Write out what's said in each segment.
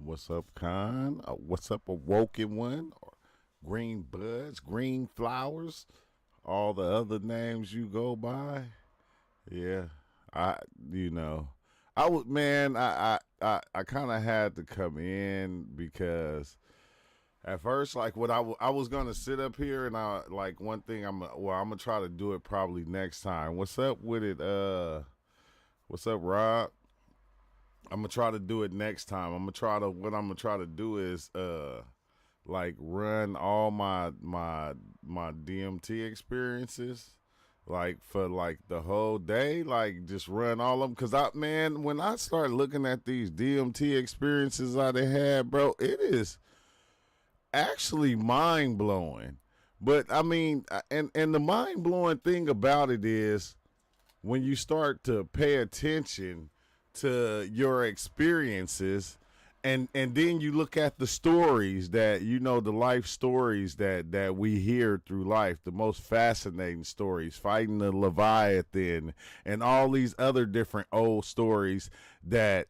What's up, Con? What's up, Awoken One? Or Green Buds, Green Flowers, all the other names you go by. Yeah, I, you know, I would, man, I kind of had to come in because at first, like, I was gonna sit up here and like, one thing I'm gonna try to do it probably next time. What's up with it? What's up, Rob? I'm gonna try to do it next time. What I'm gonna try to do is like run all my DMT experiences like for like the whole day, like just run all of them. Cause I man, when I start looking at these DMT experiences I they had, bro, it is actually mind blowing. But I mean, and the mind blowing thing about it is when you start to pay attention to your experiences and then you look at the stories that the life stories that we hear through life, the most fascinating stories, fighting the Leviathan and all these other different old stories that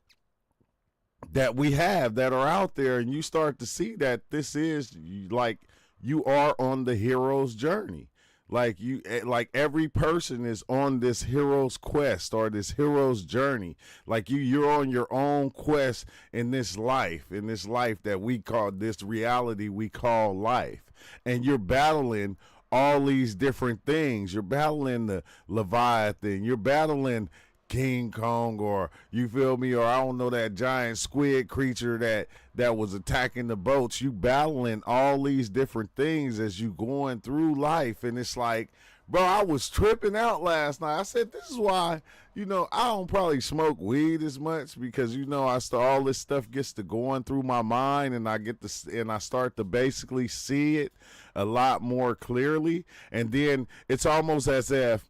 we have that are out there, and you start to see that this is like you are on the hero's journey. Like like every person is on this hero's quest or this hero's journey. Like you're on your own quest in this life that we call, this reality we call life, and you're battling all these different things. You're battling the Leviathan. You're battling King Kong, or you feel me, or I don't know, that giant squid creature that was attacking the boats. You battling all these different things as you going through life, and it's like, bro, I was tripping out last night. I said, this is why I don't probably smoke weed as much, because I start, all this stuff gets to going through my mind, and I start to basically see it a lot more clearly, and then it's almost as if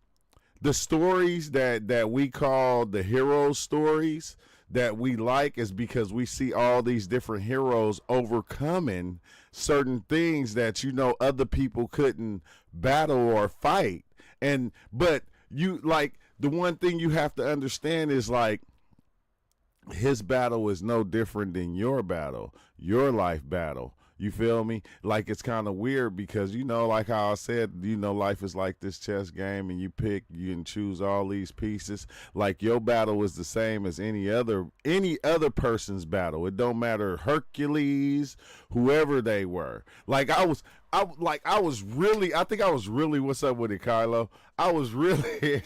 the stories that we call the hero stories that we like is because we see all these different heroes overcoming certain things that other people couldn't battle or fight. And but you, like, the one thing you have to understand is, like, his battle is no different than your battle, your life battle. You feel me? Like, it's kind of weird because, like how I said, life is like this chess game, and you can choose all these pieces. Like, your battle is the same as any other person's battle. It don't matter, Hercules, whoever they were. Like, I was really, I think I was really, what's up with it, Kylo? I was really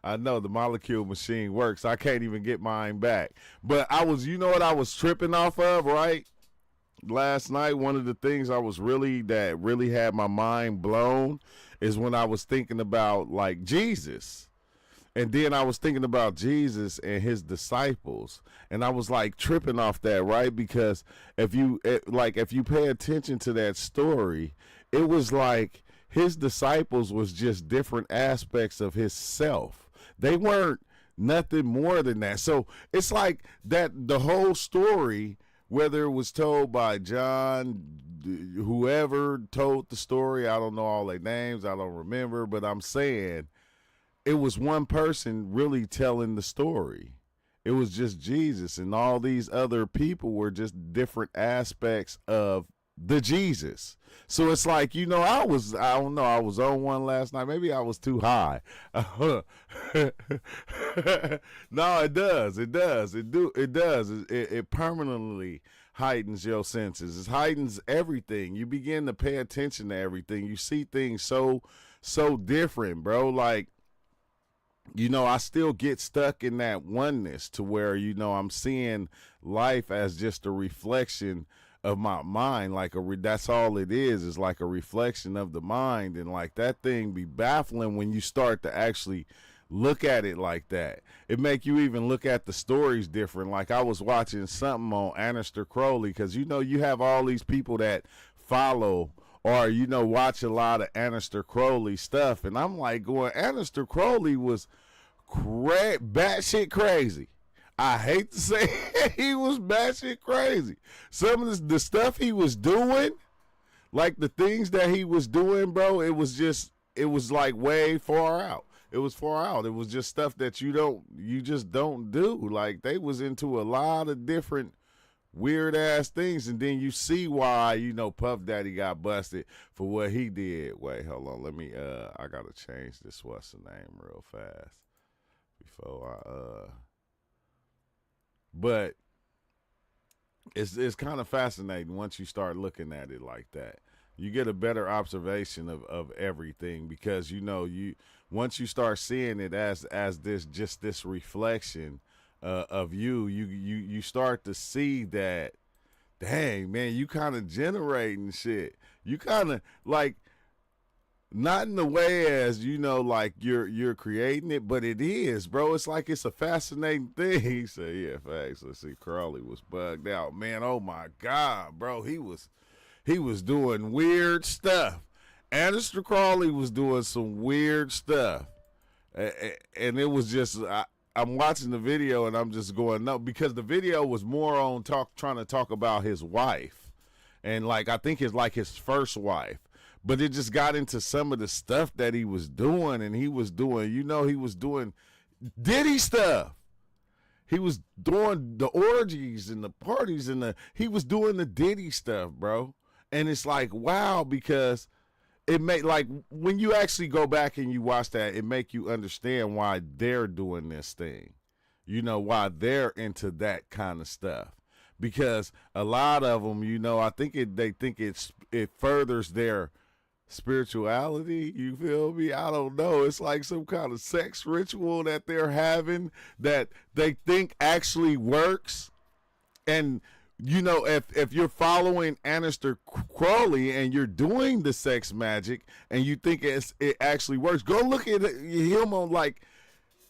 I know the molecule machine works. I can't even get mine back. But I was, what I was tripping off of, right? Last night, one of the things that really had my mind blown is when I was thinking about, like, Jesus. And then I was thinking about Jesus and his disciples, and I was like tripping off that, right? Because if you pay attention to that story, it was like his disciples was just different aspects of his self. They weren't nothing more than that. So it's like that the whole story, whether it was told by John, whoever told the story, I don't know all their names, I don't remember, but I'm saying it was one person really telling the story. It was just Jesus, and all these other people were just different aspects of the Jesus. So it's like, I don't know, I was on one last night. Maybe I was too high. No, it does. It permanently heightens your senses. It heightens everything. You begin to pay attention to everything. You see things so different, bro. Like, I still get stuck in that oneness to where, I'm seeing life as just a reflection of my mind. Like, that's all it is like a reflection of the mind. And like, that thing be baffling when you start to actually look at it like that. It make you even look at the stories different. Like, I was watching something on Aleister Crowley, because you have all these people that follow or watch a lot of Aleister Crowley stuff, and I'm like going, Aleister Crowley was batshit crazy. I hate to say it, he was batshit crazy. Some of the stuff he was doing, like the things that he was doing, bro, it was like way far out. It was far out. It was just stuff that you just don't do. Like, they was into a lot of different weird ass things, and then you see why, you know, Puff Daddy got busted for what he did. Wait, hold on, let me I gotta change this what's the name real fast before I but it's kind of fascinating once you start looking at it like that. You get a better observation of everything, because you know, you once you start seeing it as this reflection of you start to see that, dang man, you kind of generating shit. You kind of like, not in the way as, you know, like you're creating it, but it is, bro. It's like it's a fascinating thing. He said, yeah, facts. Let's see, Crawley was bugged out, man. Oh my God, bro, he was doing weird stuff. Aleister Crawley was doing some weird stuff, and it was just I'm watching the video and I'm just going no, because the video was more on trying to talk about his wife, and like I think it's like his first wife, but it just got into some of the stuff that he was doing, and he was doing, you know, he was doing Diddy stuff. He was doing the orgies and the parties and he was doing the Diddy stuff, bro. And it's like, wow, because it make, like, when you actually go back and you watch that, it make you understand why they're doing this thing. You know, why they're into that kind of stuff. Because a lot of them, you know, I think they think it furthers their spirituality. You feel me? I don't know. It's like some kind of sex ritual that they're having that they think actually works. And you know, if you're following Aleister Crawley and you're doing the sex magic and you think it actually works, go look at him on like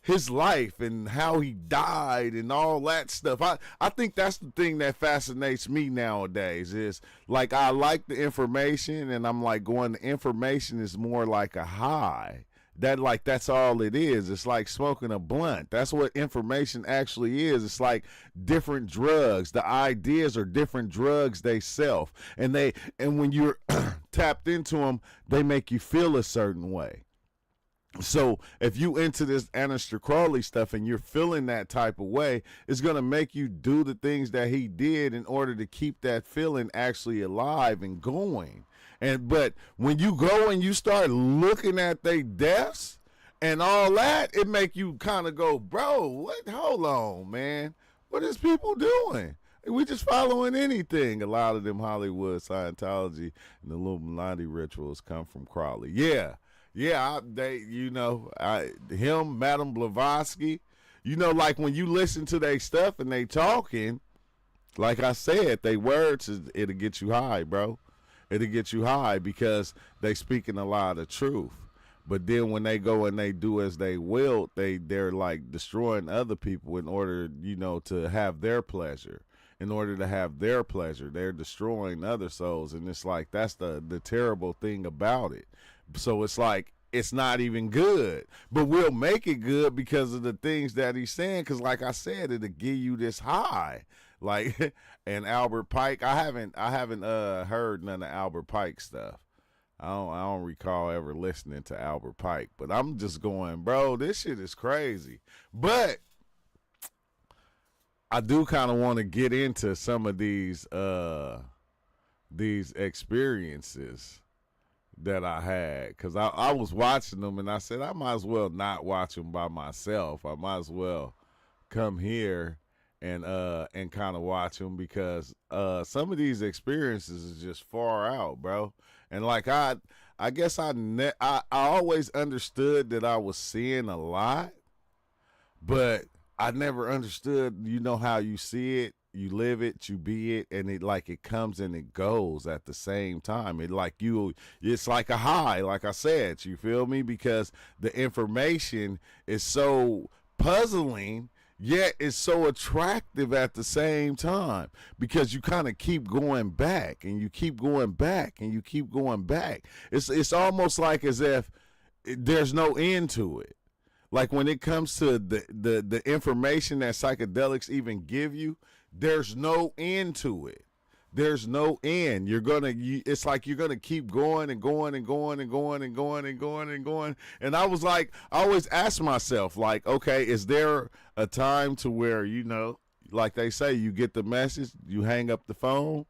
his life and how he died and all that stuff. I think that's the thing that fascinates me nowadays, is like, I like the information, and I'm like going, the information is more like a high. That, like, that's all it is. It's like smoking a blunt. That's what information actually is. It's like different drugs. The ideas are different drugs they self, and when you're tapped into them, they make you feel a certain way. So if you into this Aleister Crawley stuff and you're feeling that type of way, it's going to make you do the things that he did in order to keep that feeling actually alive and going. But when you go and you start looking at their deaths and all that, it make you kind of go, bro, what? Hold on, man. What is people doing? We just following anything. A lot of them Hollywood, Scientology, and the Illuminati rituals come from Crawley. Yeah. Yeah, him, Madame Blavatsky, you know, like when you listen to their stuff and they talking, like I said, they words, it'll get you high, bro. It'll get you high because they speaking a lot of truth. But then when they go and they do as they will, they're like destroying other people in order, you know, to have their pleasure. In order to have their pleasure, they're destroying other souls. And it's like, that's the terrible thing about it. So it's like, it's not even good, but we'll make it good because of the things that he's saying. Because like I said, it'll give you this high. Like, and Albert Pike, I haven't heard none of Albert Pike stuff. I don't recall ever listening to Albert Pike, but I'm just going, bro, this shit is crazy. But I do kind of want to get into some of these experiences that I had, because I was watching them and I said, I might as well not watch them by myself. I might as well come here and kind of watch them, because some of these experiences is just far out, bro. And like I guess I always understood that I was seeing a lot, but I never understood, you know, how you see it, you live it, you be it, and it comes and it goes at the same time. It's like a high, like I said, you feel me? Because the information is so puzzling, yet it's so attractive at the same time, because you kind of keep going back and you keep going back and you keep going back. It's almost like as if there's no end to it. Like when it comes to the information that psychedelics even give you, there's no end to it. There's no end. It's like you're gonna keep going and going and going and going and going and going and going. And I was like, I always ask myself, like, okay, is there a time to where, you know, like they say, you get the message, you hang up the phone.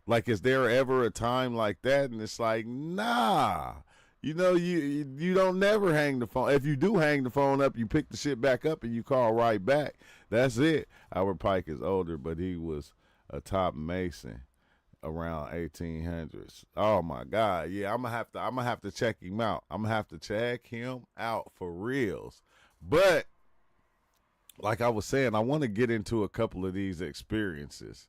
Like, is there ever a time like that? And it's like, nah. You don't never hang the phone. If you do hang the phone up, you pick the shit back up and you call right back. That's it. Albert Pike is older, but he was a top Mason around 1800s. Oh my God, yeah. I'm gonna have to check him out. I'm gonna have to check him out for reals. But like I was saying, I want to get into a couple of these experiences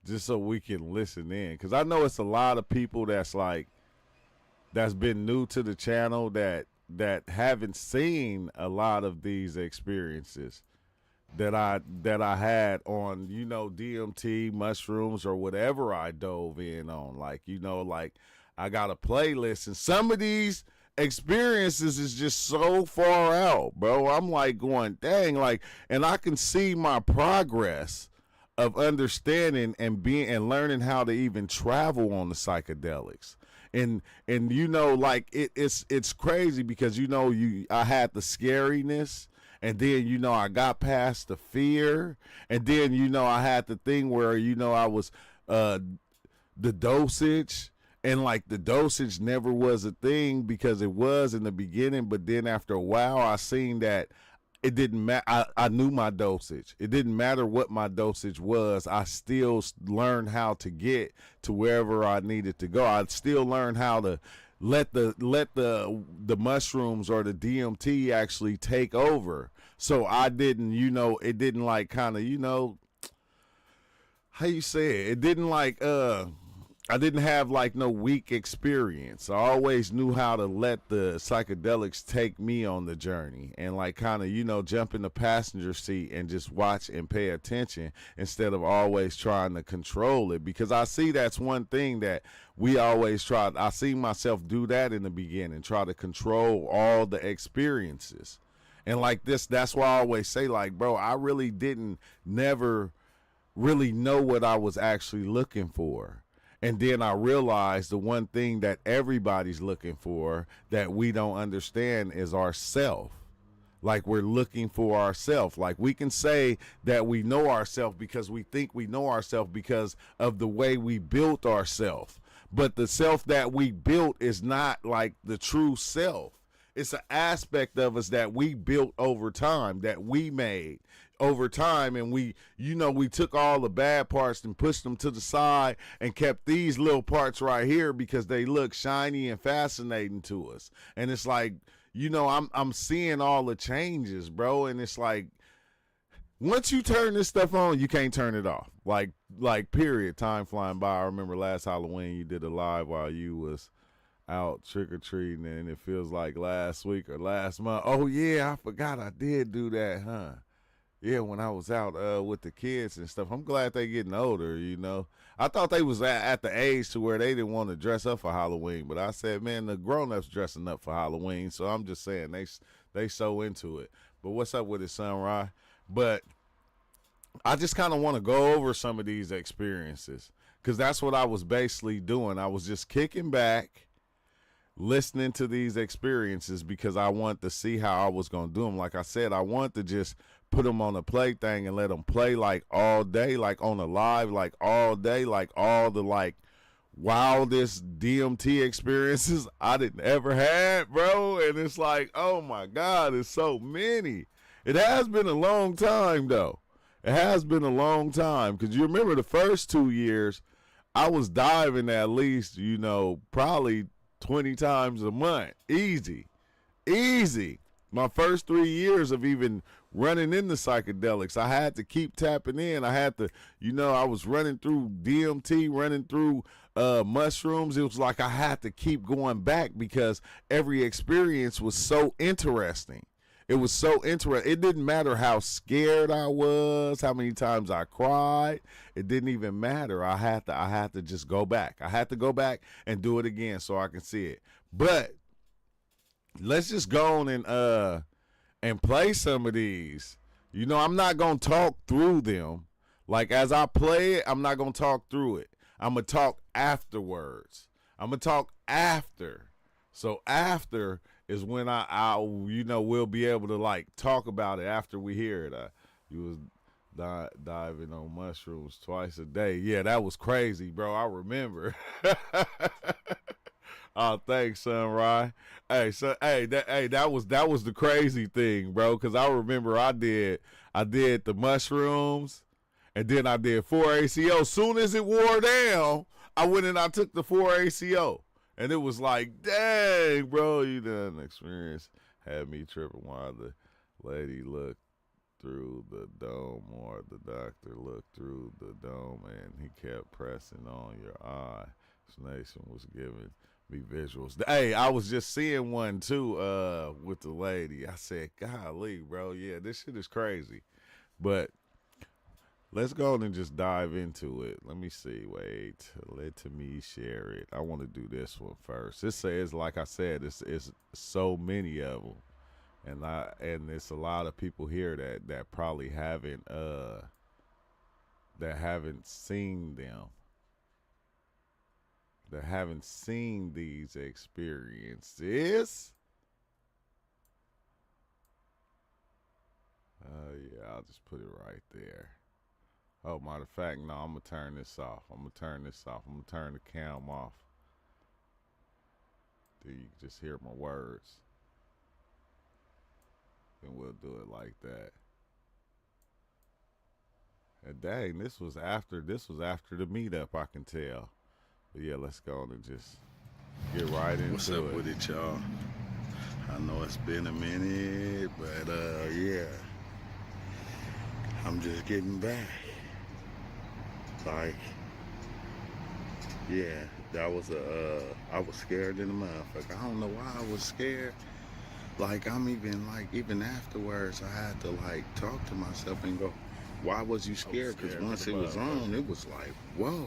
just so we can listen in, because I know it's a lot of people that's been new to the channel that haven't seen a lot of these experiences that I had on, DMT, mushrooms, or whatever I dove in on. Like, like I got a playlist, and some of these experiences is just so far out, bro. I'm like going, dang, like, and I can see my progress of understanding and learning how to even travel on the psychedelics. And like it's crazy because I had the scariness, and then I got past the fear, and then I had the thing where I was the dosage, and like the dosage never was a thing because it was in the beginning, but then after a while I seen that it didn't matter. I knew my dosage. It didn't matter what my dosage was. I still learned how to get to wherever I needed to go. I still learned how to let the mushrooms or the DMT actually take over. So I didn't, it didn't like kind of, how you say it? It didn't like I didn't have like no weak experience. I always knew how to let the psychedelics take me on the journey and like kind of, jump in the passenger seat and just watch and pay attention instead of always trying to control it. Because I see that's one thing that we always try. I see myself do that in the beginning, try to control all the experiences. And like this, that's why I always say, like, bro, I really didn't never really know what I was actually looking for. And then I realized the one thing that everybody's looking for that we don't understand is ourself. Like, we're looking for ourself. Like, we can say that we know ourselves because we think we know ourselves because of the way we built ourselves. But the self that we built is not like the true self. It's an aspect of us that we built over time, that we made over time, and we took all the bad parts and pushed them to the side and kept these little parts right here because they look shiny and fascinating to us. And it's like, I'm seeing all the changes, bro, and it's like once you turn this stuff on, you can't turn it off. Like period. Time flying by. I remember last Halloween you did a live while you was out trick-or-treating, and it feels like last week or last month. Oh yeah, I forgot I did do that, huh? Yeah, when I was out with the kids and stuff. I'm glad they getting older, I thought they was at the age to where they didn't want to dress up for Halloween, but I said, man, the grown-ups dressing up for Halloween, so I'm just saying they so into it. But what's up with it, Sunrise? But I just kind of want to go over some of these experiences because that's what I was basically doing. I was just kicking back, listening to these experiences because I want to see how I was going to do them. Like I said, I want to just put them on a play thing and let them play like all day, like on a live, like all day, like all the like wildest DMT experiences I didn't ever had, bro. And it's like, oh my God, it's so many. It has been a long time though. It has been a long time because you remember the first 2 years I was diving at least, probably 20 times a month. Easy. My first 3 years of even running into psychedelics, I had to keep tapping in. I had to, I was running through DMT, running through mushrooms. It was like I had to keep going back because every experience was so interesting. It was so interesting. It didn't matter how scared I was, how many times I cried. It didn't even matter. I had to just go back. I had to go back and do it again so I can see it. But let's just go on and play some of these. I'm not going to talk through them. Like, as I play it, I'm not going to talk through it. I'm going to talk afterwards. I'm going to talk after. So after is when I we'll be able to like talk about it after we hear it. You was diving on mushrooms twice a day. Yeah, that was crazy, bro. I remember. Oh, thanks, son, Ryan. Hey, so that was the crazy thing, bro. Cause I remember I did the mushrooms, and then I did 4-ACO. Soon as it wore down, I went and I took the 4-ACO, and it was like, dang, bro, you done experience had me tripping while the lady looked through the dome, or the doctor looked through the dome, and he kept pressing on your eye. This nation was giving me visuals. Hey, I was just seeing one too with the lady. I said, golly, bro, yeah, this shit is crazy. But let's go on and just dive into it. Let me see. Wait, let me share it. I want to do this one first. It says, like I said, it's so many of them, and it's a lot of people here that probably haven't seen them, that haven't seen these experiences. Yeah, I'll just put it right there. Oh, matter of fact, no, I'm gonna turn this off. I'm gonna turn the cam off. Then you can just hear my words. Then we'll do it like that. And dang, this was after the meetup, I can tell. But yeah, let's go on and just get right into it. What's up with it, y'all? I know it's been a minute, but yeah, I'm just getting back. Like, yeah, that was I was scared in the motherfucker. I don't know why I was scared. Like, even afterwards, I had to like talk to myself and go, why was you scared? Because once it was on, it was like, whoa.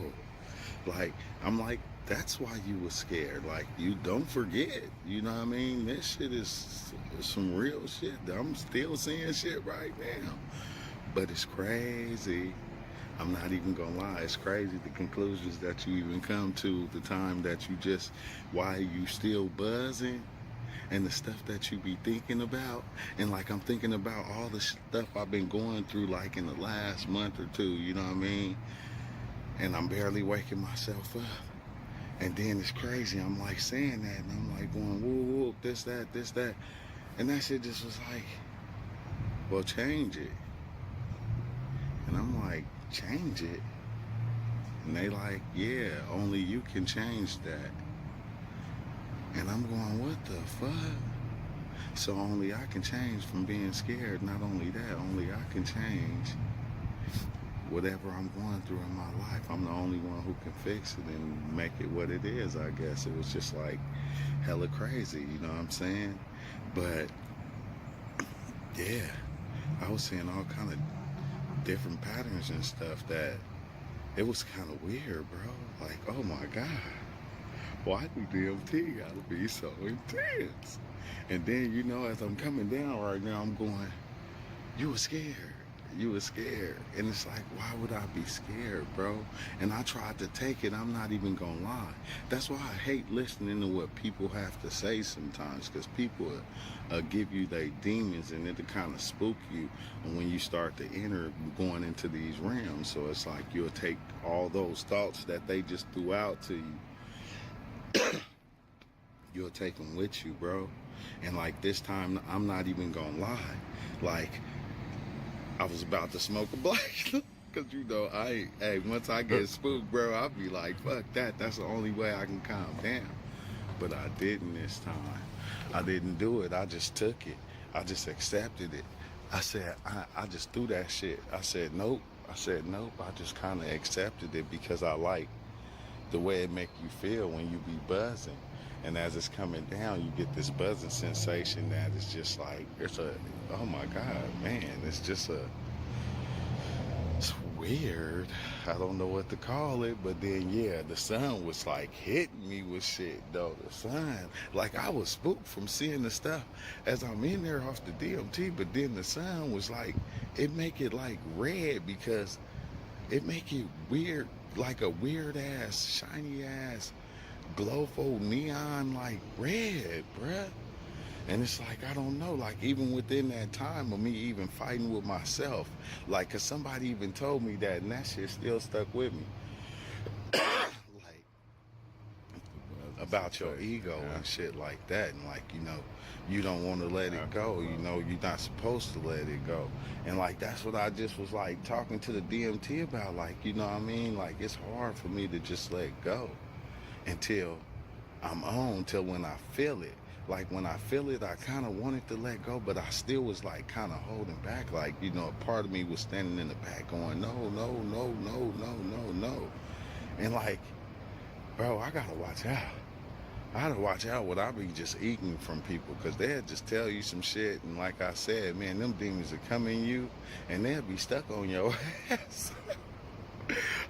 Like, I'm like, that's why you were scared. Like, you don't forget. You know what I mean? This shit is some real shit. I'm still seeing shit right now. But it's crazy. I'm not even gonna lie. It's crazy the conclusions that you even come to, the time that you just, why you still buzzing, and the stuff that you be thinking about. And like, I'm thinking about all the stuff I've been going through like in the last month or two, you know what I mean? And I'm barely waking myself up. And then it's crazy, I'm like saying that, and I'm like going, whoop, whoop, this, that. And that shit just was like, well, change it. And I'm like, change it? And they like, yeah, only you can change that. And I'm going, what the fuck? So only I can change from being scared. Not only that, only I can change whatever I'm going through in my life. I'm the only one who can fix it and make it what it is, I guess. It was just like hella crazy, you know what I'm saying? But yeah, I was seeing all kind of different patterns and stuff that it was kind of weird, bro. Like, oh my God, why do DMT gotta be so intense? And then, you know, as I'm coming down right now, I'm going, you were scared. You were scared. And it's like, why would I be scared, bro? And I tried to take it. I'm not even gonna lie. That's why I hate listening to what people have to say sometimes, because people give you their demons, and it'll kind of spook you when you start to enter going into these realms. So it's like you'll take all those thoughts that they just threw out to you, you'll take them with you, bro. And like this time, I'm not even gonna lie. Like, I was about to smoke a black, because, you know, once I get spooked, bro, I'll be like, fuck that. That's the only way I can calm down. But I didn't this time. I didn't do it. I just took it. I just accepted it. I said, I just threw that shit. I said, nope. I just kind of accepted it, because I like the way it make you feel when you be buzzing. And as it's coming down, you get this buzzing sensation that is just like, oh my God, man, it's weird. I don't know what to call it, but then, yeah, the sun was like hitting me with shit, though. The sun, like, I was spooked from seeing the stuff as I'm in there off the DMT, but then the sun was like, it make it like red, because it make it weird, like a weird ass, shiny ass, glowful neon like red, bruh. And it's like, I don't know, like even within that time of me even fighting with myself, like, cause somebody even told me that, and that shit still stuck with me. Like, What was about your say? ego Yeah. and shit like that, and like, you don't want to let it go, you're not supposed to let it go. And like, that's what I just was like talking to the DMT about, like, you know what I mean, like, it's hard for me to just let go until I'm on, till when I feel it. Like when I feel it, I kind of wanted to let go, but I still was like kind of holding back. Like, a part of me was standing in the back going, no, no, no, no, no, no, no. And like, bro, I gotta watch out. I gotta watch out what I be just eating from people, because they'll just tell you some shit. And like I said, man, them demons will come in you and they'll be stuck on your ass.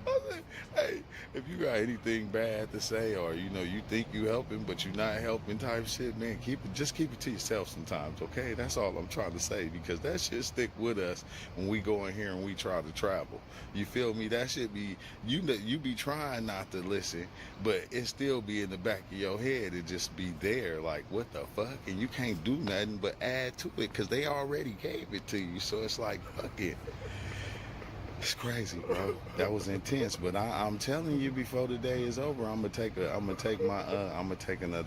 I said, hey, if you got anything bad to say, or you think you helping but you're not helping type shit, man, just keep it to yourself sometimes, okay? That's all I'm trying to say, because that shit stick with us when we go in here and we try to travel. You feel me? That shit be you be trying not to listen, but it still be in the back of your head. It just be there, like, what the fuck? And you can't do nothing but add to it, because they already gave it to you. So it's like, fuck it. It's crazy, bro. That was intense. But I'm telling you, before the day is over, I'm gonna take another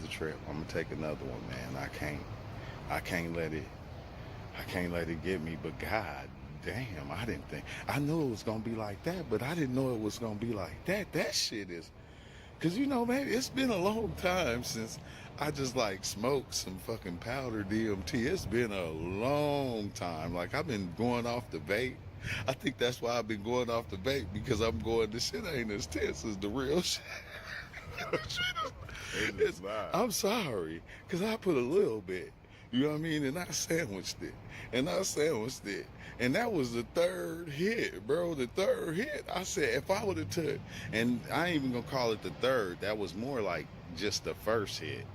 trip. I'm gonna take another one, man. I can't let it, I can't let it get me. But God damn, I knew it was gonna be like that, but I didn't know it was gonna be like that. That shit is, cause man, it's been a long time since I just like smoked some fucking powder DMT. It's been a long time. Like, I've been going off the vape. I think that's why I've been going off the vape, because I'm going, this shit ain't as tense as the real shit. It's not. I'm sorry, because I put a little bit, you know what I mean? And I sandwiched it. And that was the third hit, bro. The third hit. I said, if I would have took, and I ain't even going to call it the third. That was more like just the first hit,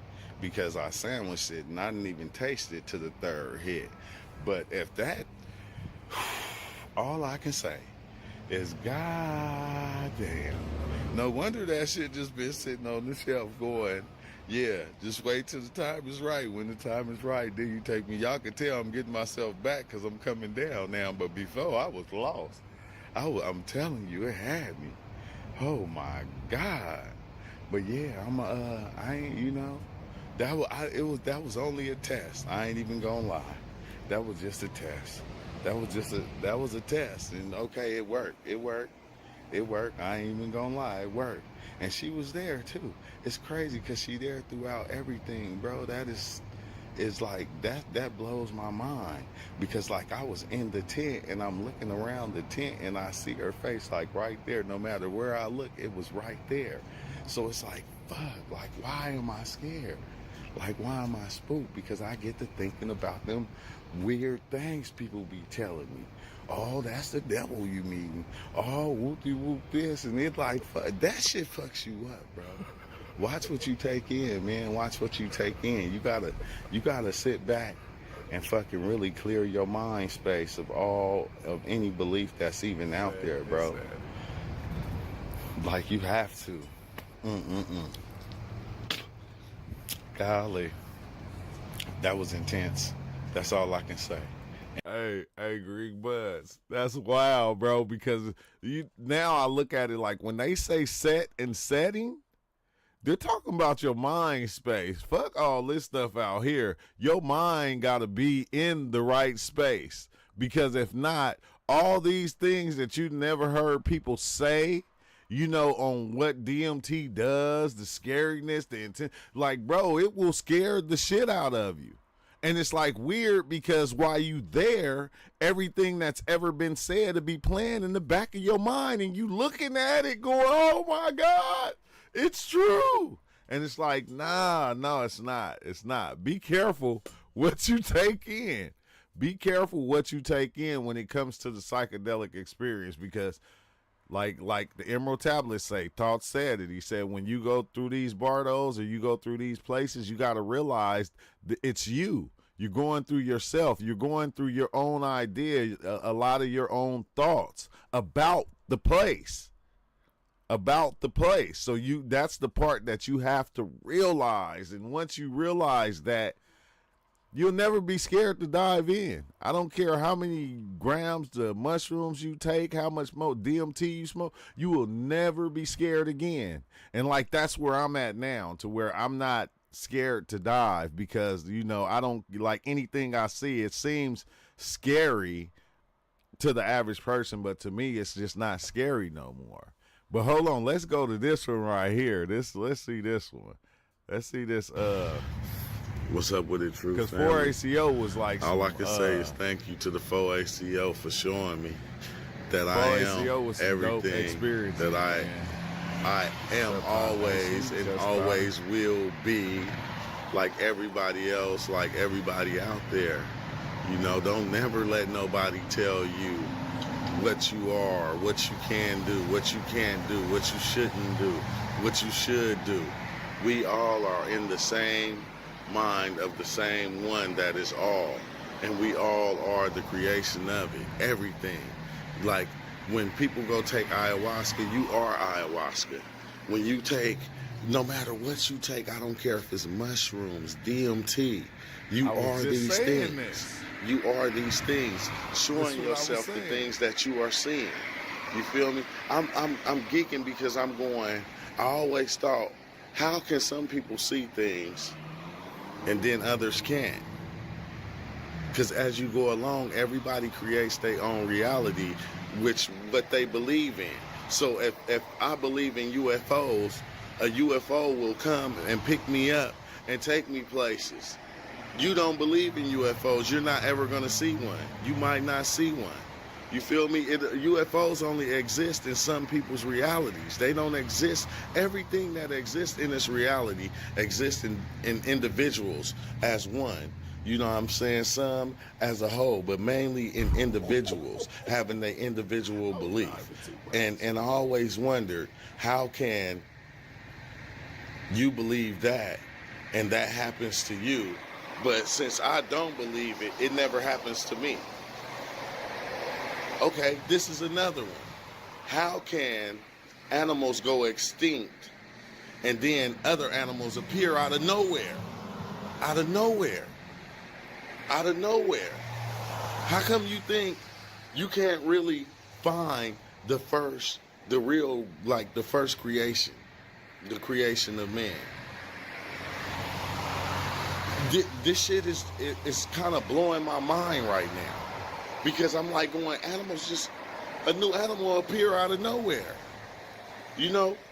because I sandwiched it and I didn't even taste it to the third hit. But if that, all I can say is, God damn. No wonder that shit just been sitting on the shelf going, yeah, just wait till the time is right. When the time is right, then you take me. Y'all can tell I'm getting myself back, because I'm coming down now. But before, I was lost. I'm telling you, it had me. Oh my God. But yeah, I ain't, that was only a test. I ain't even gonna lie. That was just a test. That was a test. And okay, it worked. I ain't even gonna lie, it worked. And she was there too. It's crazy, because she there throughout everything, bro. That is like, that blows my mind, because like, I was in the tent and I'm looking around the tent and I see her face, like, right there. No matter where I look, it was right there. So it's like, fuck, like, why am I scared? Like, why am I spooked? Because I get to thinking about them weird things people be telling me. Oh, that's the devil you meeting. Oh, whoop-de-whoop this. And it's like, fuck, that shit fucks you up, bro. Watch what you take in, man. Watch what you take in. You gotta sit back and fucking really clear your mind space of any belief that's even out there, bro. Like, you have to. Golly. That was intense. That's all I can say. Hey, Greek Buds. That's wild, bro, because now I look at it like, when they say set and setting, they're talking about your mind space. Fuck all this stuff out here. Your mind got to be in the right space, because if not, all these things that you never heard people say, on what DMT does, the scariness, the intent, like, bro, it will scare the shit out of you. And it's like weird, because while you there, everything that's ever been said to be playing in the back of your mind, and you looking at it going, oh my God, it's true. And it's like, nah, no, it's not. It's not. Be careful what you take in. Be careful what you take in when it comes to the psychedelic experience, because like the Emerald Tablets say, Todd said it. He said, when you go through these bardos or you go through these places, you got to realize that it's you. You're going through yourself. You're going through your own idea, a lot of your own thoughts about the place. So that's the part that you have to realize. And once you realize that, You'll never be scared to dive in. I don't care how many grams the mushrooms you take, how much more DMT you smoke. You will never be scared again. And like that's where I'm at now, to where I'm not scared to dive because I don't like anything I see. It seems scary to the average person, but to me, it's just not scary no more. But hold on, let's go to this one right here. Let's see this one. Let's see this. What's up with it, True Because Family? 4ACO was like All I some, can say is thank you to the 4ACO for showing me that I 4ACO am was some dope everything experiences, that man. I am Just always proud. and Just always will be, like everybody else, like everybody out there. Don't never let nobody tell you what you are, what you can do, what you can't do, what you shouldn't do, what you should do. We all are in the same mind of the same one that is all, and we all are the creation of it. Everything. Like when people go take ayahuasca, you are ayahuasca. When you take, no matter what you take, I don't care if it's mushrooms, DMT, you I was are just these saying things. this. You are these things, showing That's what I was yourself the saying. things that you are seeing. You feel me? I'm geeking because I'm going. I always thought, how can some people see things and then others can't? Because as you go along, everybody creates their own reality, which what they believe in. So if I believe in UFOs, a UFO will come and pick me up and take me places. You don't believe in UFOs, you're not ever going to see one. You might not see one. You feel me? UFOs only exist in some people's realities. They don't exist. Everything that exists in this reality exists in individuals as one. You know what I'm saying? Some as a whole, but mainly in individuals having their individual belief. And I always wondered, how can you believe that and that happens to you? But since I don't believe it, it never happens to me. Okay, this is another one. How can animals go extinct and then other animals appear out of nowhere? Out of nowhere. Out of nowhere. How come you think you can't really find the first creation, the creation of man? This shit is kind of blowing my mind right now, because I'm like going, a new animal will appear out of nowhere.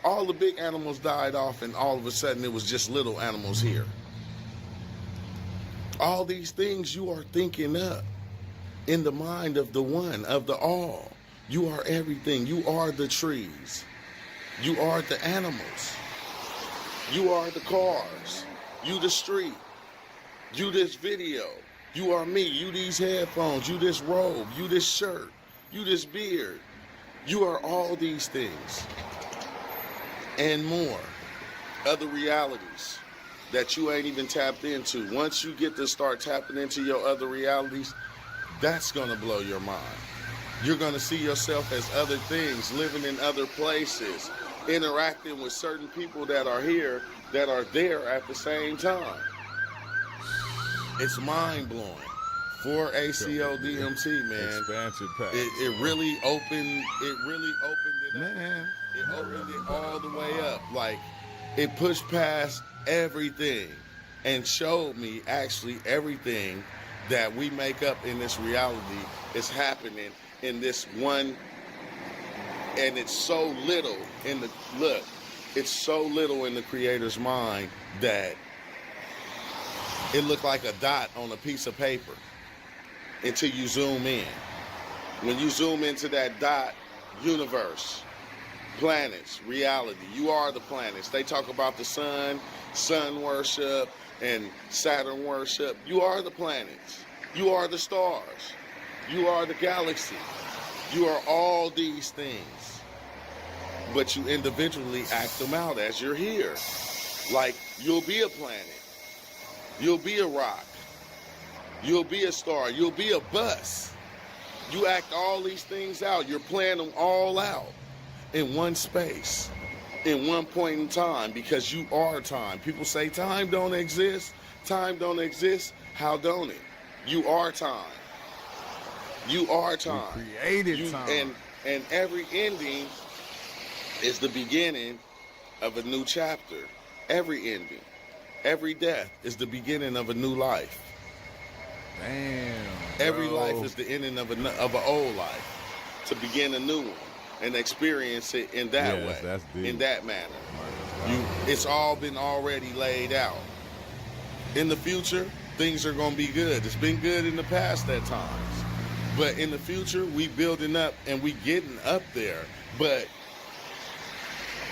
All the big animals died off and all of a sudden it was just little animals here. All these things you are thinking up in the mind of the one, of the all. You are everything. You are the trees. You are the animals. You are the cars. You the street. You this video. You are me. You these headphones. You this robe. You this shirt. You this beard. You are all these things and more. Other realities that you ain't even tapped into. Once you get to start tapping into your other realities, that's going to blow your mind. You're going to see yourself as other things, living in other places, interacting with certain people that are here, that are there at the same time. It's mind-blowing. For ACO DMT, man. Expansion pack. It really opened it up. Man. It opened it all the way up. Like, it pushed past everything and showed me actually everything that we make up in this reality is happening in this one, and it's so little it's so little in the creator's mind that it looked like a dot on a piece of paper until you zoom in. When you zoom into that dot, universe, planets, reality, you are the planets. They talk about the sun worship, and Saturn worship. You are the planets. You are the stars. You are the galaxy. You are all these things. But you individually act them out as you're here. Like, you'll be a planet. You'll be a rock. You'll be a star. You'll be a bus. You act all these things out. You're playing them all out in one space, in one point in time, because you are time. People say time don't exist. Time don't exist. How don't it? You are time. You are We time. created You time. and every ending is the beginning of a new chapter. Every ending, every death is the beginning of a new life. Damn. Every bro. life is the ending of an old life to begin a new one and experience it in that Yes, way, that's deep. in that manner. Right, You, that's right. it's all been already laid out. In the future, things are gonna be good. It's been good in the past at times, but in the future, we building up and we getting up there. But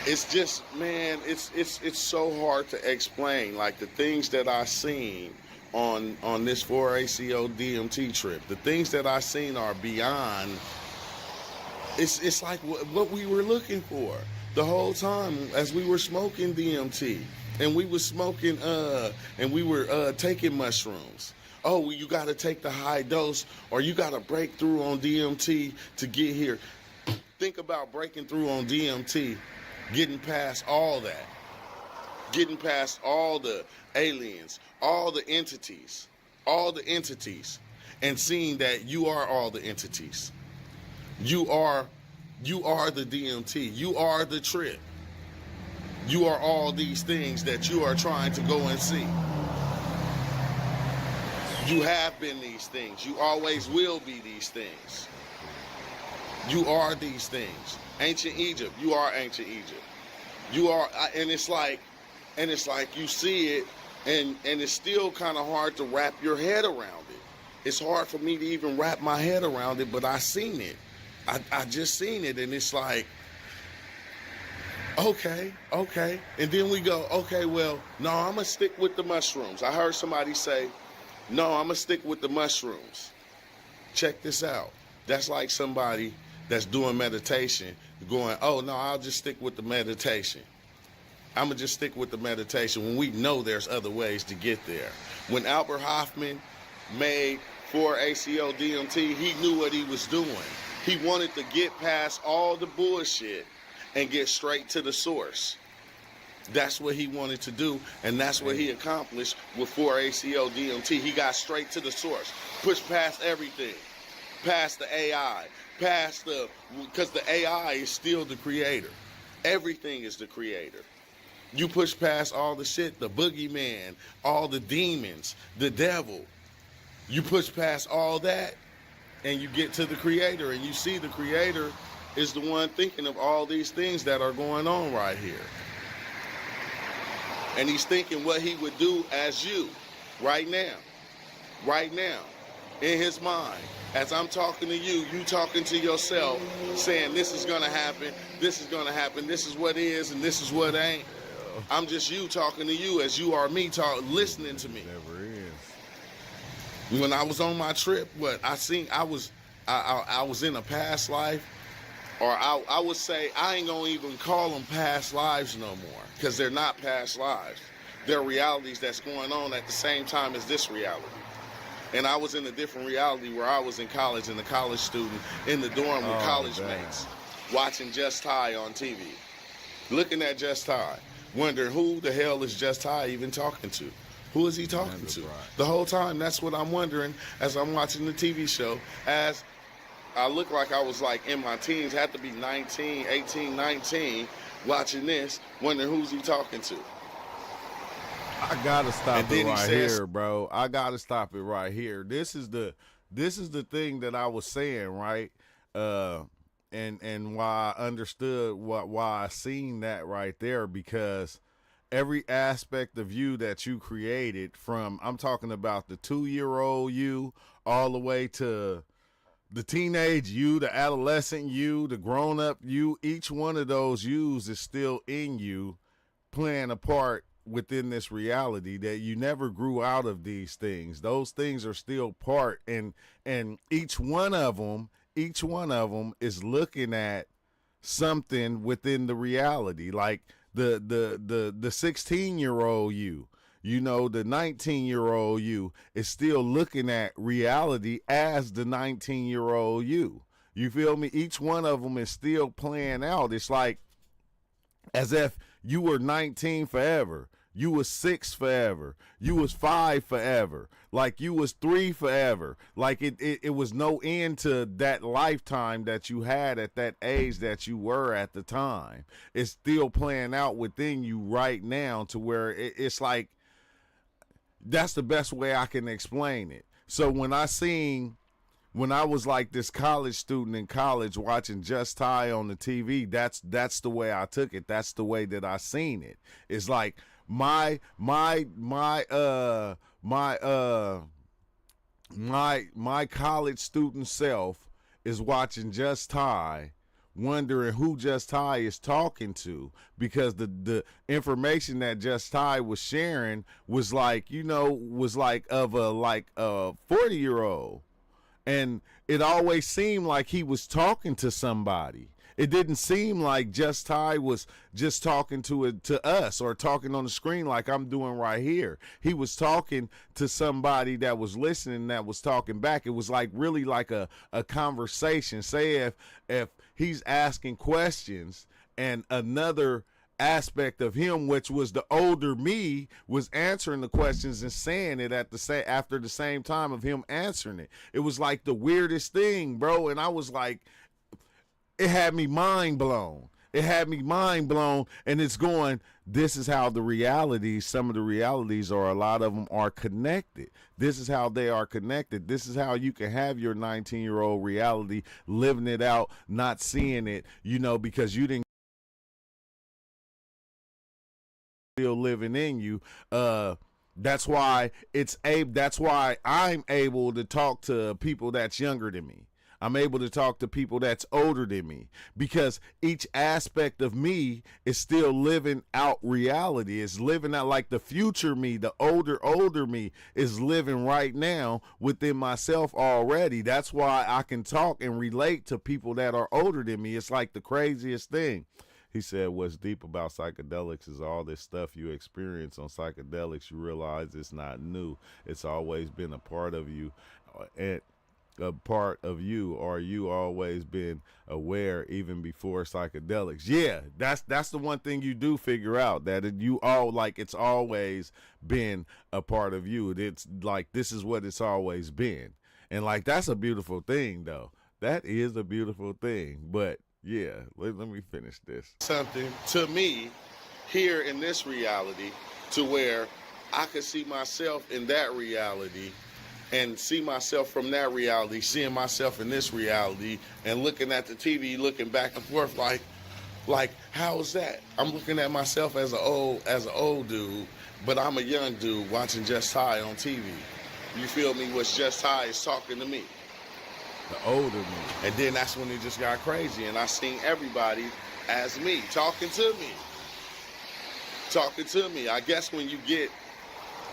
it's just, man, it's so hard to explain. Like the things that I seen on this 4ACO DMT trip, the things that I seen are beyond. It's like what we were looking for the whole time as we were smoking DMT and we was smoking and we were taking mushrooms. Oh, well, you got to take the high dose or you got to break through on DMT to get here. Think about breaking through on DMT, getting past all that, getting past all the aliens, all the entities, and seeing that you are all the entities. You are the DMT. You are the trip. You are all these things that you are trying to go and see. You have been these things. You always will be these things. You are these things. Ancient Egypt. You are ancient Egypt. You are, and it's like you see it, and it's still kind of hard to wrap your head around it. It's hard for me to even wrap my head around it, but I seen it. I just seen it, and it's like, okay. And then we go, okay, well, no, I'm going to stick with the mushrooms. I heard somebody say, no, I'm going to stick with the mushrooms. Check this out. That's like somebody that's doing meditation going, oh, no, I'll just stick with the meditation. I'm going to just stick with the meditation when we know there's other ways to get there. When Albert Hoffman made 4ACO DMT, he knew what he was doing. He wanted to get past all the bullshit and get straight to the source. That's what he wanted to do, and that's what he accomplished with 4ACO DMT. He got straight to the source, pushed past everything, past the AI, because the AI is still the creator. Everything is the creator. You push past all the shit, the boogeyman, all the demons, the devil. You push past all that, and you get to the creator, and you see the creator is the one thinking of all these things that are going on right here. And he's thinking what he would do as you, right now, in his mind. As I'm talking to you, you talking to yourself, saying this is gonna happen, this is gonna happen, this is what is, and this is what ain't. I'm just you talking to you as you are me listening to me. Never is. When I was on my trip, I was in a past life, or I would say I ain't gonna even call them past lives no more, because they're not past lives. They're realities that's going on at the same time as this reality. And I was in a different reality where I was in college and a college student in the dorm with college mates, watching Just High on TV, looking at Just High, wondering who the hell is Just High even talking to? Who is he talking to? The whole time, that's what I'm wondering as I'm watching the TV show. As I look like I was like in my teens, had to be 19, 18, 19, watching this, wondering who's he talking to. I gotta stop And then it he right says- here, bro. I gotta stop it right here. This is the thing that I was saying, right? And why I understood why I seen that right there, because every aspect of you that you created, from, I'm talking about the 2-year-old you all the way to the teenage you, the adolescent you, the grown-up you, each one of those yous is still in you, playing a part within this reality, that you never grew out of these things. Those things are still part, and each one of them is looking at something within the reality. Like the 16-year-old you, the 19-year-old you is still looking at reality as the 19-year-old you. You feel me? Each one of them is still playing out. It's like as if you were 19 forever. You was 6 forever. You was 5 forever. Like you was 3 forever. Like it was no end to that lifetime that you had at that age that you were at the time. It's still playing out within you right now to where it's like, that's the best way I can explain it. So when I was like this college student in college watching Just High on the TV, that's the way I took it. That's the way that I seen it. It's like my college student self is watching Just High, wondering who Just High is talking to, because the information that Just High was sharing was like, was like of a 40-year-old. And it always seemed like he was talking to somebody. It didn't seem like Just High was just talking to us or talking on the screen like I'm doing right here. He was talking to somebody that was listening, that was talking back. It was like really like a conversation. Say if he's asking questions and another aspect of him, which was the older me, was answering the questions and saying it after the same time of him answering it. It was like the weirdest thing, bro. And I was like, it had me mind blown. It had me mind blown. And it's going, this is how some of the realities, or a lot of them, are connected. This is how they are connected. This is how you can have your 19-year-old reality, living it out, not seeing it, because you didn't still living in you. That's why I'm able to talk to people that's younger than me. I'm able to talk to people that's older than me, because each aspect of me is still living out reality. It's living out like the future me, the older me is living right now within myself already. That's why I can talk and relate to people that are older than me. It's like the craziest thing. He said, what's deep about psychedelics is all this stuff you experience on psychedelics, you realize it's not new. It's always been a part of you. And a part of you, or you always been aware even before psychedelics. Yeah, that's the one thing you do figure out, that it's always been a part of you. It's like, this is what it's always been. And like, that's a beautiful thing though. That is a beautiful thing. But yeah, let me finish this. Something to me here in this reality, to where I could see myself in that reality and see myself from that reality, seeing myself in this reality, and looking at the TV, looking back and forth like how is that? I'm looking at myself as an old dude, but I'm a young dude watching Just High on TV. You feel me? What's Just High is talking to me. The older me. And then that's when it just got crazy, and I seen everybody as me, talking to me. I guess when you get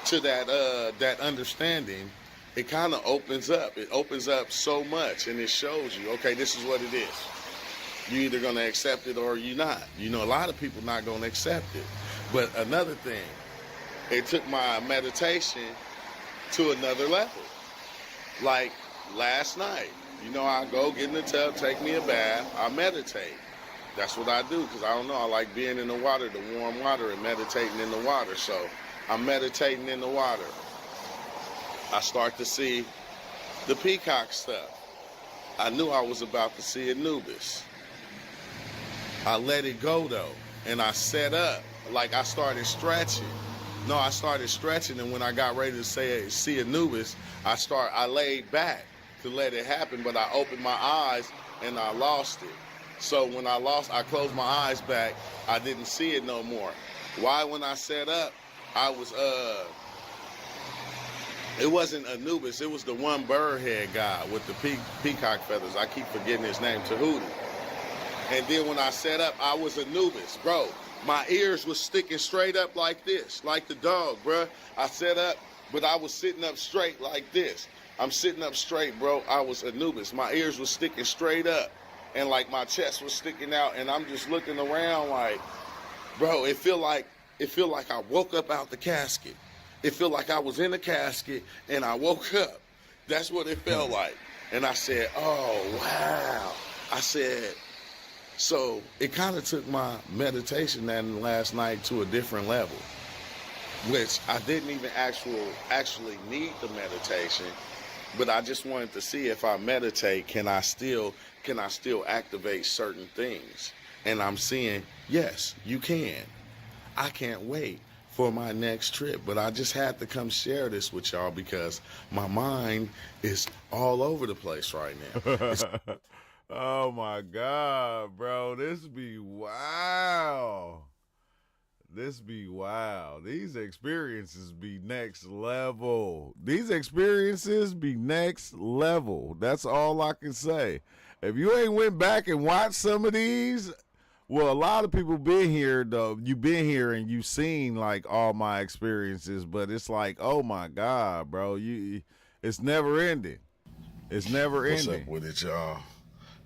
to that understanding, it kind of opens up. It opens up so much, and it shows you, okay, this is what it is. You're either going to accept it or you're not. A lot of people not going to accept it. But another thing, it took my meditation to another level. Like last night, I go get in the tub, take me a bath, I meditate. That's what I do, because I don't know, I like being in the water, the warm water, and meditating in the water. So I'm meditating in the water. I start to see the peacock stuff. I knew I was about to see Anubis. I let it go though, and I set up, like I started stretching. No, I started stretching, and when I got ready to see Anubis, I laid back to let it happen, but I opened my eyes and I lost it. So when I closed my eyes back, I didn't see it no more. Why? When I set up, I was it wasn't Anubis, it was the one bird head guy with the peacock feathers. I keep forgetting his name, Tahuti. And then when I set up, I was Anubis, bro. My ears was sticking straight up like this, like the dog, bro. I set up, but I was sitting up straight like this. I'm sitting up straight, bro. I was Anubis. My ears was sticking straight up, and like my chest was sticking out, and I'm just looking around like, bro, it feel like I woke up out the casket. It felt like I was in a casket and I woke up. That's what it felt like. And I said, oh, wow. I said, so it kind of took my meditation that last night to a different level. which I didn't even actually need the meditation, but I just wanted to see if I meditate, can I still activate certain things? And I'm seeing, yes, you can. I can't wait for my next trip, but I just had to come share this with y'all because my mind is all over the place right now. It's Oh my God, bro. This be wow. This be wow. These experiences be next level. These experiences be next level. That's all I can say. If you ain't went back and watched some of these, well, a lot of people been here though. You been here and you seen like all my experiences, but it's like, oh my God, bro. It's never ending. It's never what's up ending. with it, y'all?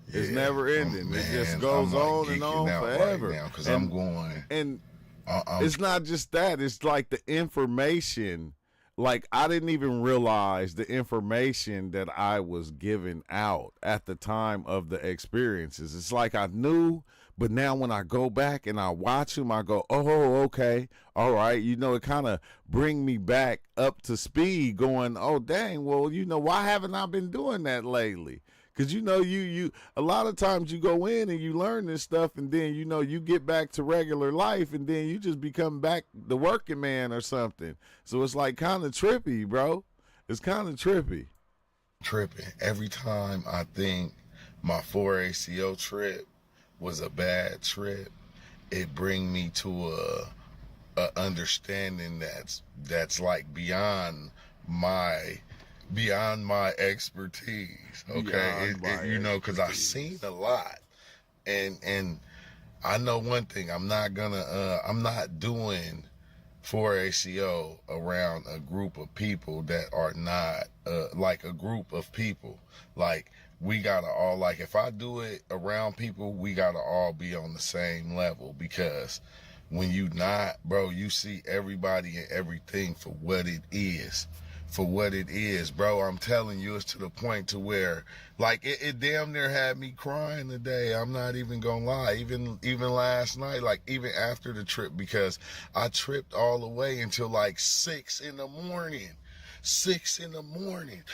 It's Yeah, never ending. It just man, I'm goes like on and geeking on out right forever. now because I'm going. And I'm it's not just that, it's like the information. Like I didn't even realize the information that I was giving out at the time of the experiences. It's like I knew, but now when I go back and I watch them, I go, oh, okay, all right. It kind of bring me back up to speed going, oh, dang, well, why haven't I been doing that lately? Cause you a lot of times you go in and you learn this stuff and then you get back to regular life and then you just become back the working man or something. So it's like kind of trippy, bro. It's kind of trippy. tripping. Every time I think my 4ACO trip was a bad trip, it bring me to a understanding that's like my beyond my expertise. Okay, Beyond my because I've seen expertise. a lot, and I know one thing. I'm not doing 4ACO around a group of people that are not like a group of people. Like we gotta all like if I do it around people, we gotta all be on the same level because when you not, bro, you see everybody and everything for what it is. For what it is, bro. I'm telling you, it's to the point to where, like, it damn near had me crying today. I'm not even gonna lie. Even last night, like, even after the trip, because I tripped all the way until like 6 in the morning. 6 in the morning.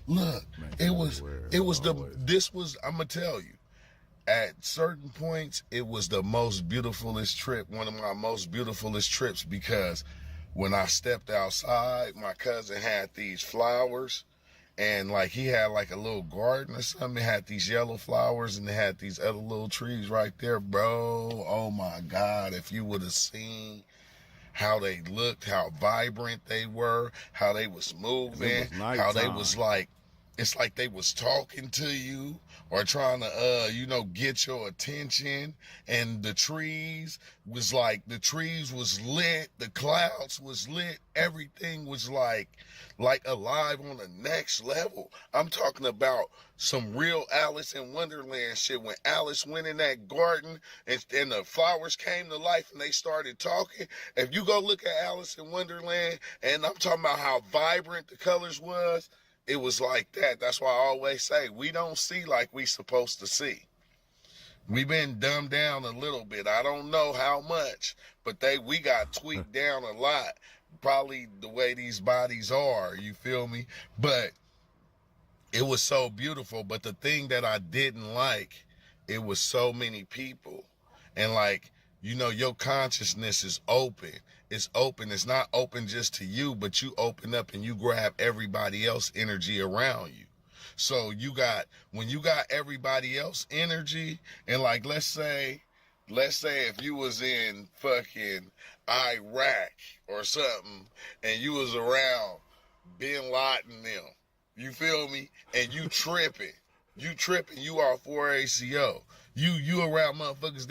Look, Make it you was, aware it as was the, always. this was, I'm gonna tell you at certain points, it was the most beautifulest trip, one of my most beautifulest trips, because when I stepped outside, my cousin had these flowers, and like he had like a little garden or something. It had these yellow flowers and it had these other little trees right there, bro. Oh my God, if you would have seen how they looked, how vibrant they were, how they was And it moving, was how they was nighttime. like, it's like they was talking to you or trying to get your attention. And the trees was lit, the clouds was lit, everything was like alive on the next level. I'm talking about some real Alice in Wonderland shit. When Alice went in that garden and the flowers came to life and they started talking. If you go look at Alice in Wonderland, and I'm talking about how vibrant the colors was, it was like that. That's why I always say we don't see like we supposed to see. We've been dumbed down a little bit. I don't know how much, but we got tweaked down a lot. Probably the way these bodies are, you feel me? But it was so beautiful. But the thing that I didn't like, it was so many people. And like, your consciousness is open. It's open. It's not open just to you, but you open up and you grab everybody else energy around you. So when you got everybody else energy, and like let's say if you was in fucking Iraq or something and you was around Bin Laden them, you feel me? And you are 4ACO. You around motherfuckers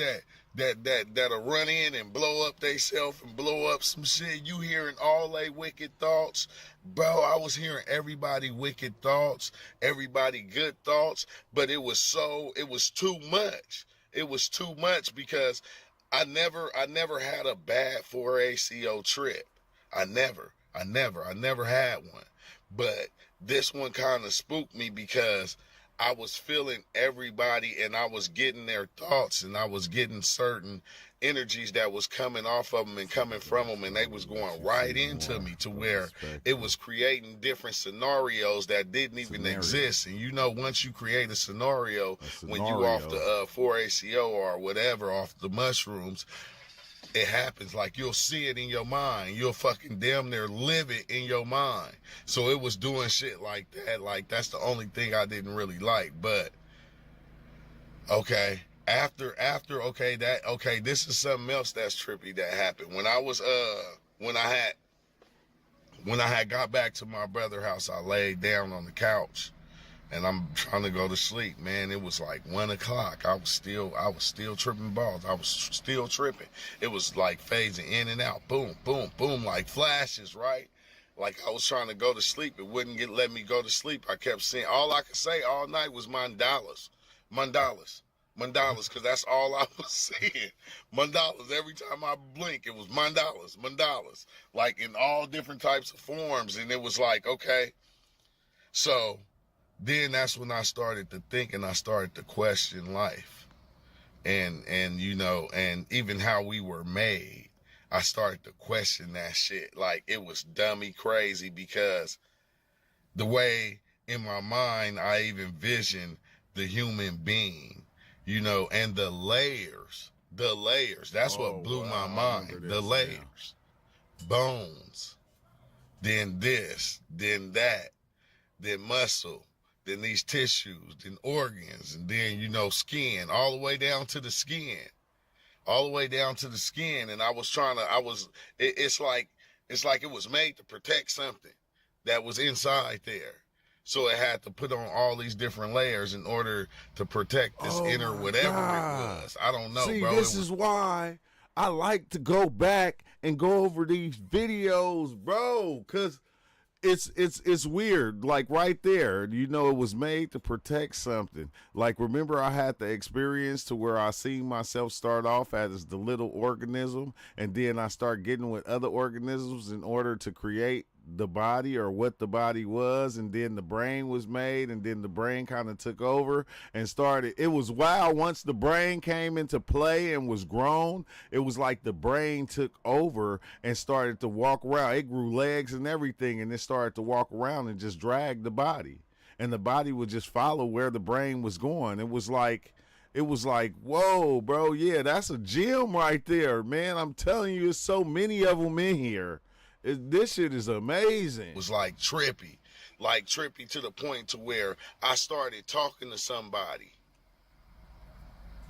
that'll run in and blow up they self and blow up some shit. You hearing all they wicked thoughts. Bro, I was hearing everybody wicked thoughts, everybody good thoughts, but it was too much. It was too much because I never had a bad 4ACO trip. I never had one. But this one kind of spooked me because I was feeling everybody and I was getting their thoughts and I was getting certain energies that was coming off of them and coming from them, and they was going right into me to where it was creating different scenarios that didn't even exist. And you know, once you create a scenario when you off the 4-ACO or whatever, off the mushrooms, it happens. Like, you'll see it in your mind. You'll fucking damn near live it in your mind. So it was doing shit like that. Like, that's the only thing I didn't really like. But okay, after okay, this is something else that's trippy that happened. When I was when I had got back to my brother's house, I laid down on the couch and I'm trying to go to sleep. Man, it was like 1 o'clock. I was still tripping balls. I was still tripping. It was like phasing in and out. Boom, boom, boom, like flashes, right? Like I was trying to go to sleep. It wouldn't let me go to sleep. I kept saying, all I could say all night was mandalas, because that's all I was seeing. Mandalas. Every time I blink, it was mandalas, like in all different types of forms. And it was like, okay. So then that's when I started to think and I started to question life and you know, and even how we were made. I started to question that shit. Like, it was dummy crazy, because the way in my mind I even visioned the human being, you know, and the layers, that's what blew my mind. The layers, bones, then this, then that, then muscle, then these tissues, then organs, and then, you know, skin, all the way down to the skin. And it's like it was made to protect something that was inside there. So it had to put on all these different layers in order to protect this inner whatever it was. I don't know, bro. This is why I like to go back and go over these videos, bro, because it's weird. Like, right there, you know, it was made to protect something. Like, remember, I had the experience to where I seen myself start off as the little organism, and then I start getting with other organisms in order to create the body, or what the body was, and then the brain was made, and then the brain kind of took over and started. It was wild. Once the brain came into play and was grown, it was like the brain took over and started to walk around. It grew legs and everything, and it started to walk around and just drag the body, and the body would just follow where the brain was going. It was like, whoa, bro, yeah, that's a gem right there, man. I'm telling you, there's so many of them in here. This shit is amazing. It was like trippy to the point to where I started talking to somebody.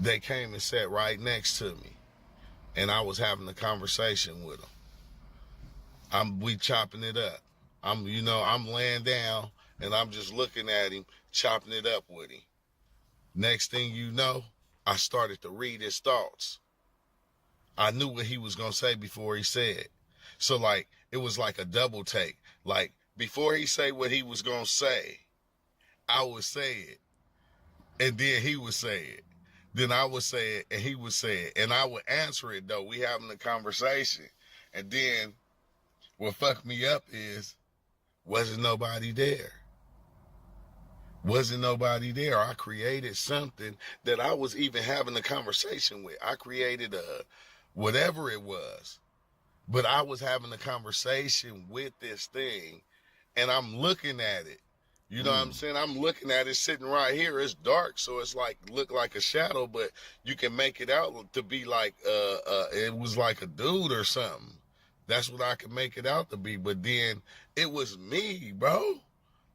They came and sat right next to me, and I was having a conversation with them. We chopping it up. I'm laying down and I'm just looking at him, chopping it up with him. Next thing you know, I started to read his thoughts. I knew what he was gonna say before he said. So, like, it was like a double take. Like, before he say what he was gonna say, I would say it, and then he would say it. Then I would say it, and he would say it, and I would answer it. Though we having a conversation, and then what fucked me up is wasn't nobody there. I created something that I was even having a conversation with. I created whatever it was. But I was having a conversation with this thing, and I'm looking at it. You know what I'm saying? I'm looking at it sitting right here. It's dark, so it's like, look like a shadow, but you can make it out to be like it was like a dude or something. That's what I could make it out to be. But then it was me, bro.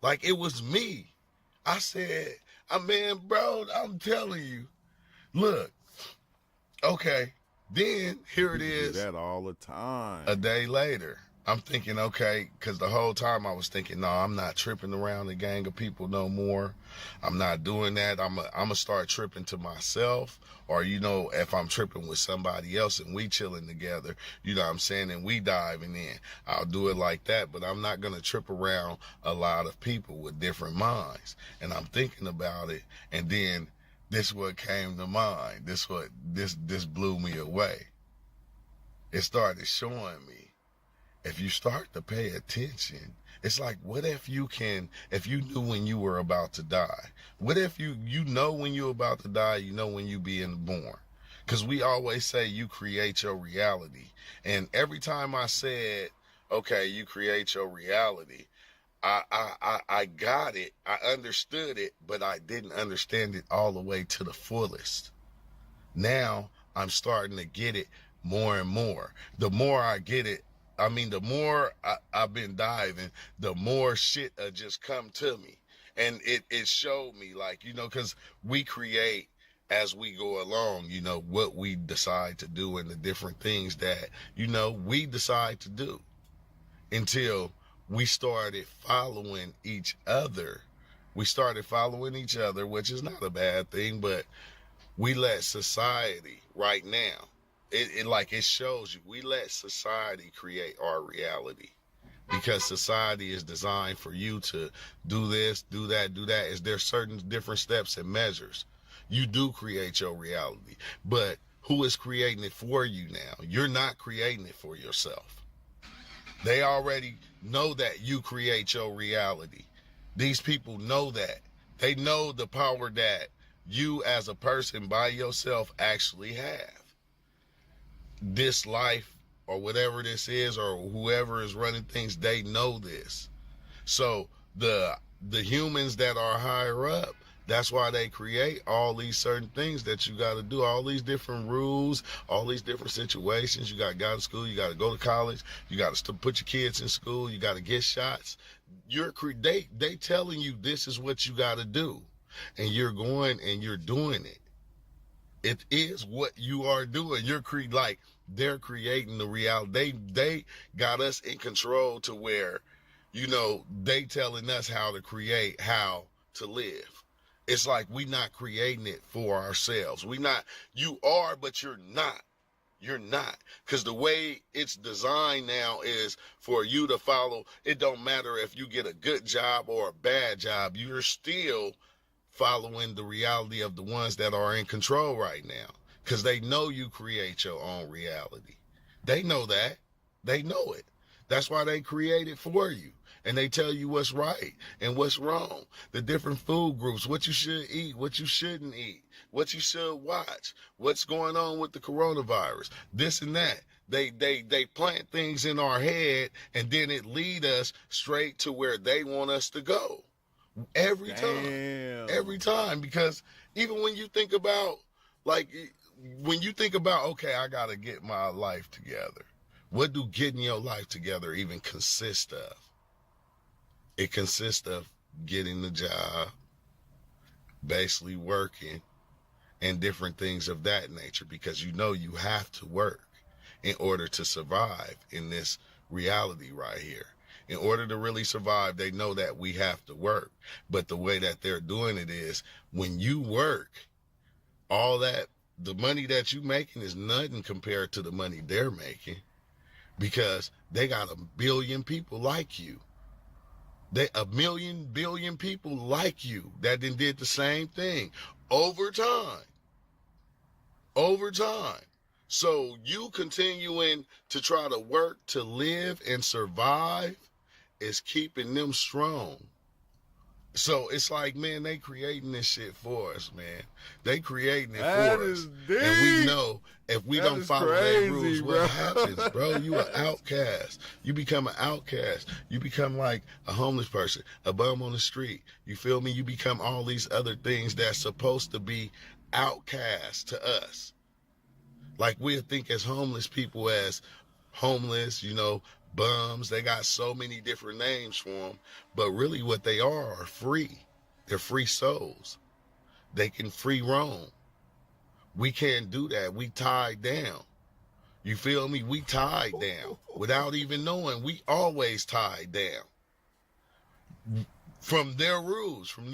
Like, it was me. I said, bro, I'm telling you. Look, okay. Then here it is. Do that all the time. A day later, I'm thinking, okay, because the whole time I was thinking, no, I'm not tripping around a gang of people no more. I'm not doing that. I'm gonna start tripping to myself, or, you know, if I'm tripping with somebody else and we chilling together, you know what I'm saying, and we diving in, I'll do it like that. But I'm not gonna trip around a lot of people with different minds. And I'm thinking about it, and then this what came to mind. This blew me away. It started showing me, if you start to pay attention, it's like, what if you knew when you were about to die? What if you know when you're about to die, you know when you being born? Because we always say you create your reality. And every time I said, okay, you create your reality, I got it. I understood it, but I didn't understand it all the way to the fullest. Now I'm starting to get it more and more. The more I get it, I mean, the more I've been diving, the more shit just come to me. And it showed me, like, because we create as we go along, what we decide to do and the different things that, we decide to do until we started following each other. We started following each other, which is not a bad thing, but we let society right now, it shows you, we let society create our reality because society is designed for you to do this, do that, do that. Is there certain different steps and measures? You do create your reality, but who is creating it for you now? You're not creating it for yourself. They already know that you create your reality. These people know that. They know the power that you as a person by yourself actually have. This life or whatever this is or whoever is running things, they know this. So the humans that are higher up, that's why they create all these certain things that you got to do, all these different rules, all these different situations. You got to go to school, you got to go to college, you got to put your kids in school, you got to get shots. They telling you this is what you got to do, and you're going and you're doing it. It is what you are doing. They're creating the reality. They got us in control to where, they telling us how to create, how to live. It's like we not creating it for ourselves. You are, but you're not. You're not. Because the way it's designed now is for you to follow. It don't matter if you get a good job or a bad job. You're still following the reality of the ones that are in control right now. Because they know you create your own reality. They know that. They know it. That's why they create it for you. And they tell you what's right and what's wrong. The different food groups, what you should eat, what you shouldn't eat, what you should watch, what's going on with the coronavirus, this and that. They plant things in our head and then it lead us straight to where they want us to go. Every time. Because even when you think about, okay, I got to get my life together. What do getting your life together even consist of? It consists of getting the job, basically working, and different things of that nature, because you have to work in order to survive in this reality right here. In order to really survive, they know that we have to work. But the way that they're doing it is when you work, all that, the money that you making is nothing compared to the money they're making, because they got 1 billion people like you. A million billion people like you that then did the same thing over time. So you continuing to try to work to live and survive is keeping them strong. So it's like, man, they creating this shit for us, man. They creating it for us. Deep. And we know if we don't follow their rules, bro. what happens, bro? You an outcast. You become an outcast. You become like a homeless person, a bum on the street. You feel me? You become all these other things that's supposed to be outcast to us. Like we'll think as homeless people as homeless, bums. They got so many different names for them, but really what they are free. They're free souls. They can free roam. We can't do that. We tied down. You feel me? We tied down without even knowing. We always tied down from their rules, from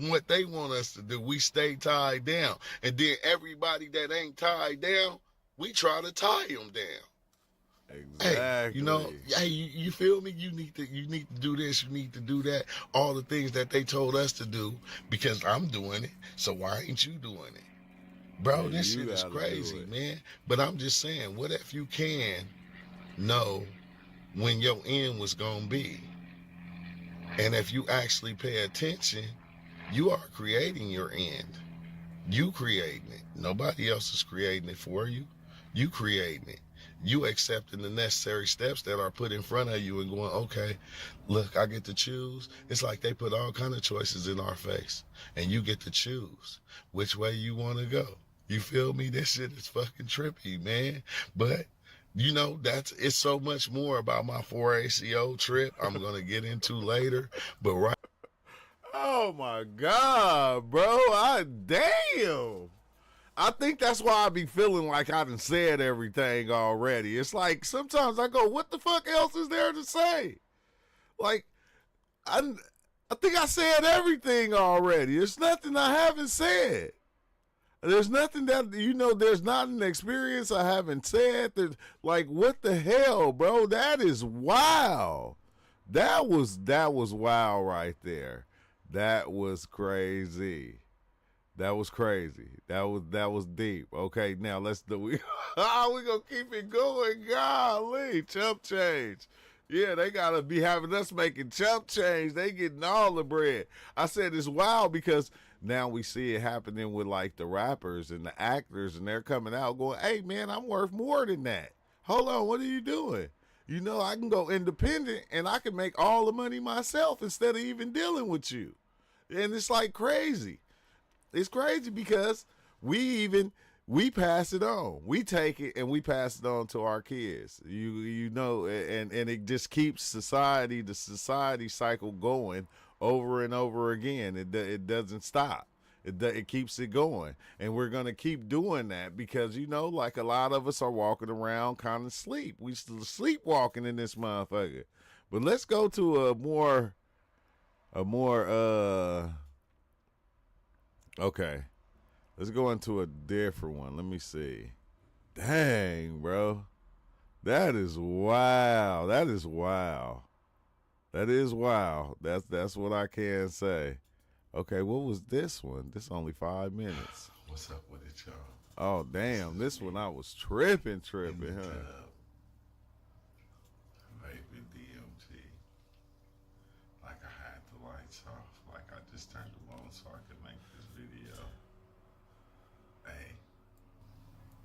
what they want us to do. We stay tied down, and then everybody that ain't tied down, we try to tie them down. Exactly. Hey, you feel me? You need to do this, you need to do that. All the things that they told us to do, because I'm doing it. So why ain't you doing it? Bro, this shit is crazy, man. But I'm just saying, what if you can know when your end was gonna be? And if you actually pay attention, you are creating your end. You creating it. Nobody else is creating it for you. You creating it. You accepting the necessary steps that are put in front of you and going, okay, look, I get to choose. It's like they put all kind of choices in our face, and you get to choose which way you want to go. You feel me? This shit is fucking trippy, man. But you know, it's so much more about my 4ACO trip I'm gonna get into later. But right. Oh my God, bro. Damn. I think that's why I be feeling like I done said everything already. It's like sometimes I go, what the fuck else is there to say? Like, I, I think I said everything already. There's nothing I haven't said. There's nothing that, there's not an experience I haven't said. Like, what the hell, bro? That is wild. That was wild right there. That was crazy. That was crazy. That was deep. Okay, now let's do we gonna keep it going. Golly, chump change. Yeah, they gotta be having us making chump change. They getting all the bread. I said it's wild because now we see it happening with like the rappers and the actors, and they're coming out going, "Hey man, I'm worth more than that. Hold on, what are you doing? I can go independent and I can make all the money myself instead of even dealing with you." And it's like crazy. It's crazy because we pass it on. We take it and we pass it on to our kids. And it just keeps the society cycle going over and over again. It doesn't stop. It keeps it going, and we're gonna keep doing that because like a lot of us are walking around kind of sleep. We still sleepwalking in this motherfucker. But let's go to a more okay. Let's go into a different one. Let me see. Dang, bro. That is wow. That is wow. That is wow. That's what I can say. Okay, what was this one? This only 5 minutes. What's up with it, y'all? Oh damn, this one I was tripping, huh? Vaping DMT. Like I had the lights off. Like I just turned them on so I could make this video. Hey,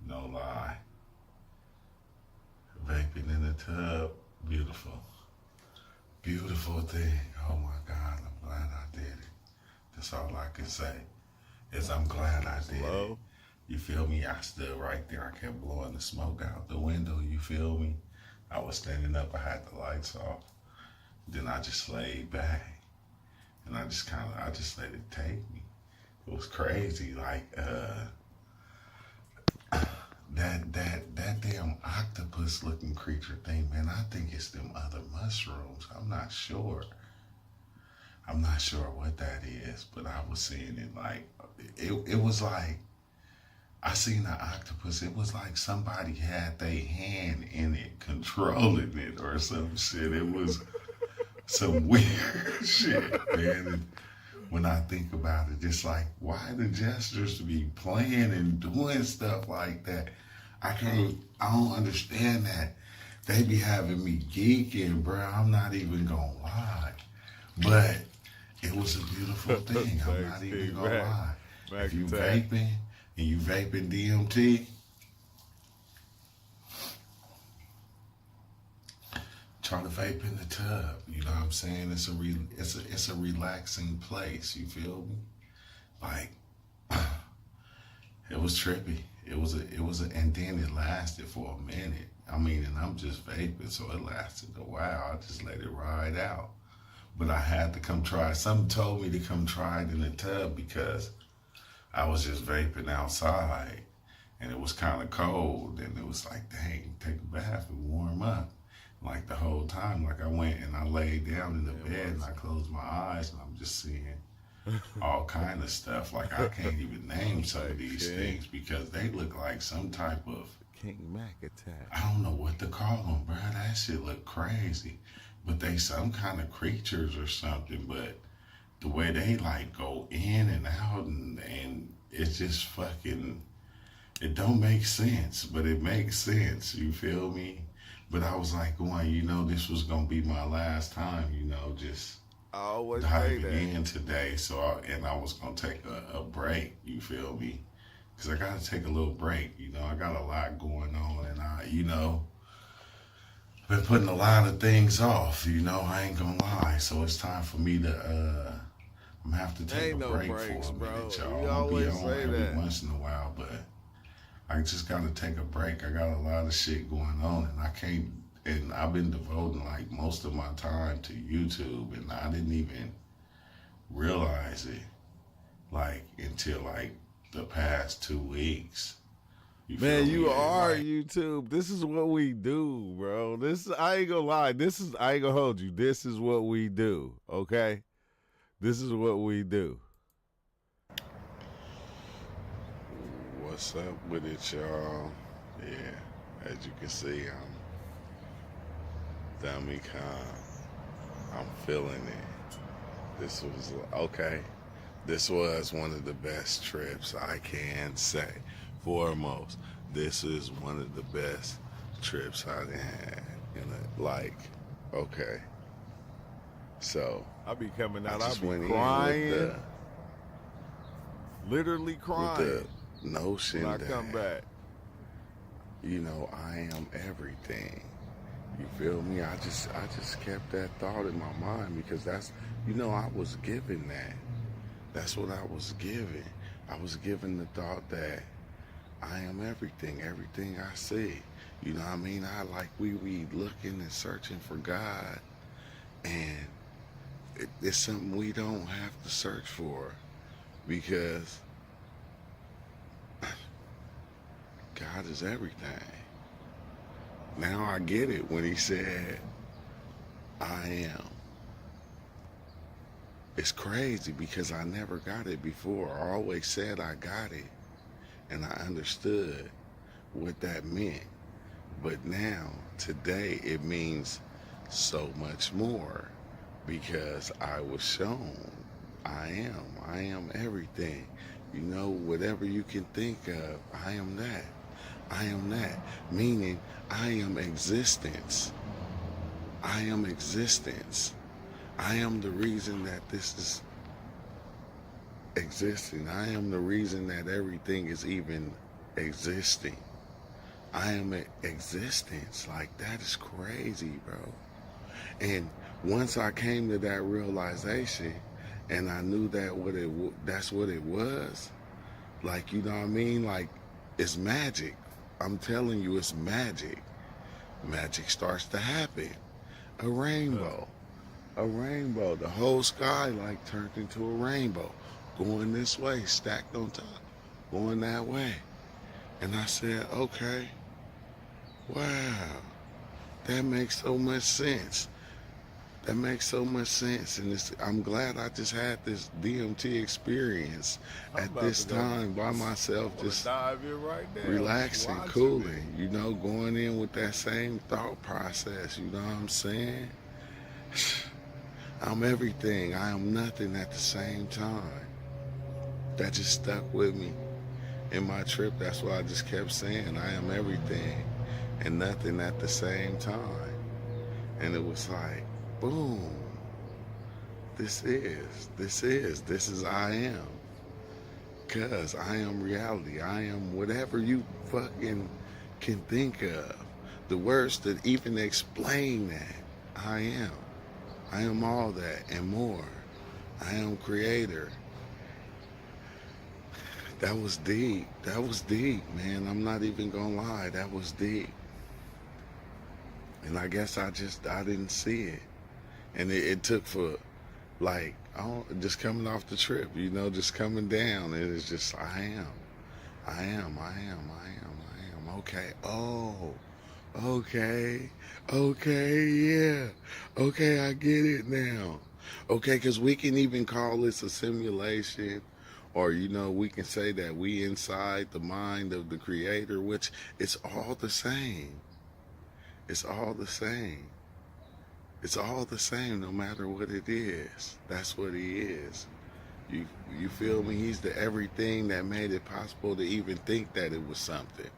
no lie. Vaping in the tub, beautiful. Beautiful thing. Oh my God, I'm glad I did it. That's all I can say. Is I'm glad I did it. You feel me? I stood right there. I kept blowing the smoke out the window. You feel me? I was standing up. I had the lights off. Then I just laid back, and I just let it take me. It was crazy. Like that damn octopus looking creature thing, man. I think it's them other mushrooms. I'm not sure. I'm not sure what that is, but I was seeing it like it was like I seen the octopus. It was like somebody had their hand in it, controlling it or some shit. It was some weird shit, man. And when I think about it, it's like, why the gestures to be playing and doing stuff like that? I don't understand that. They be having me geeking, bro. I'm not even gonna lie. But it was a beautiful thing. I'm not even gonna lie. If you vaping and you vaping DMT, try to vape in the tub. You know what I'm saying? It's a relaxing place. You feel me? Like it was trippy. And then it lasted for a minute. I mean, and I'm just vaping, so it lasted a while. I just let it ride out. But I had to come try it. Something told me to come try it in the tub because I was just vaping outside and it was kind of cold. And it was like, dang, take a bath and warm up. Like the whole time, like I went and I laid down in the bed and I closed my eyes and I'm just seeing all kind of stuff. Like I can't even name some of these things because they look like some type of King Mac attack. I don't know what to call them, bro. That shit look crazy. But they some kind of creatures or something. But the way they like go in and out and it's just fucking, it don't make sense, but it makes sense. You feel me? But I was like going, this was going to be my last time, just I always say diving that. in today. And I was gonna take a break. You feel me? Because I gotta take a little break. I got a lot going on, and I've been putting a lot of things off. I ain't gonna lie. So it's time for me to. I'm gonna have to take a Ain't no break for breaks, a minute, bro. y'all. You I'm gonna be always on say every that. once in a while, but I just gotta take a break. I got a lot of shit going on, and I can't. And I've been devoting like most of my time to YouTube, and I didn't even realize it like until like the past 2 weeks. You feel Man, me? you And are like, YouTube. This is what we do, bro. I ain't gonna lie. I ain't gonna hold you. This is what we do, okay? This is what we do. what's up with it, y'all? Yeah, as you can see, I'm dummy calm. I'm feeling it. This was okay. This was one of the best trips I can say. Foremost, this is one of the best trips I had. Okay. So I be coming I out. I just be went in crying, literally with the crying when notion I come that back. I am everything. You feel me? I just kept that thought in my mind because I was given that. That's what I was given. I was given the thought that I am everything, everything I see. You know what I mean? We be looking and searching for God, and it's something we don't have to search for because God is everything. Now I get it when he said, I am. It's crazy because I never got it before. I always said I got it and I understood what that meant. But now, today, it means so much more because I was shown I am everything. Whatever you can think of, I am that. I am that. Meaning, I am existence. I am existence. I am the reason that this is existing. I am the reason that everything is even existing. I am existence. Like, that is crazy, bro. And once I came to that realization and I knew that's what it was, like, you know what I mean? Like, it's magic. I'm telling you, it's magic. Magic starts to happen. A rainbow. A rainbow. The whole sky like turned into a rainbow. Going this way, stacked on top. Going that way. And I said, okay, wow, that makes so much sense. That makes so much sense. And I'm glad I just had this DMT experience I'm at about this to go. time by myself, I want to just dive in right now. I'm just relaxing, watching it. cooling, going in with that same thought process. You know what I'm saying? I'm everything. I am nothing at the same time. That just stuck with me in my trip. That's why I just kept saying I am everything and nothing at the same time. And it was like, boom, this is I am. Cause I am reality. I am whatever you fucking can think of. The words that even explain that. I am. I am all that and more. I am creator. That was deep. That was deep, man. I'm not even gonna lie. That was deep. And I guess I didn't see it. And it took for like, just coming off the trip, just coming down. It is just, I am. I am, I am, I am, I am. Okay. Oh, okay. Okay, yeah. Okay, I get it now. Okay, because we can even call this a simulation, or, we can say that we inside the mind of the creator, which it's all the same. It's all the same. It's all the same no matter what it is. That's what he is. You feel me? He's the everything that made it possible to even think that it was something.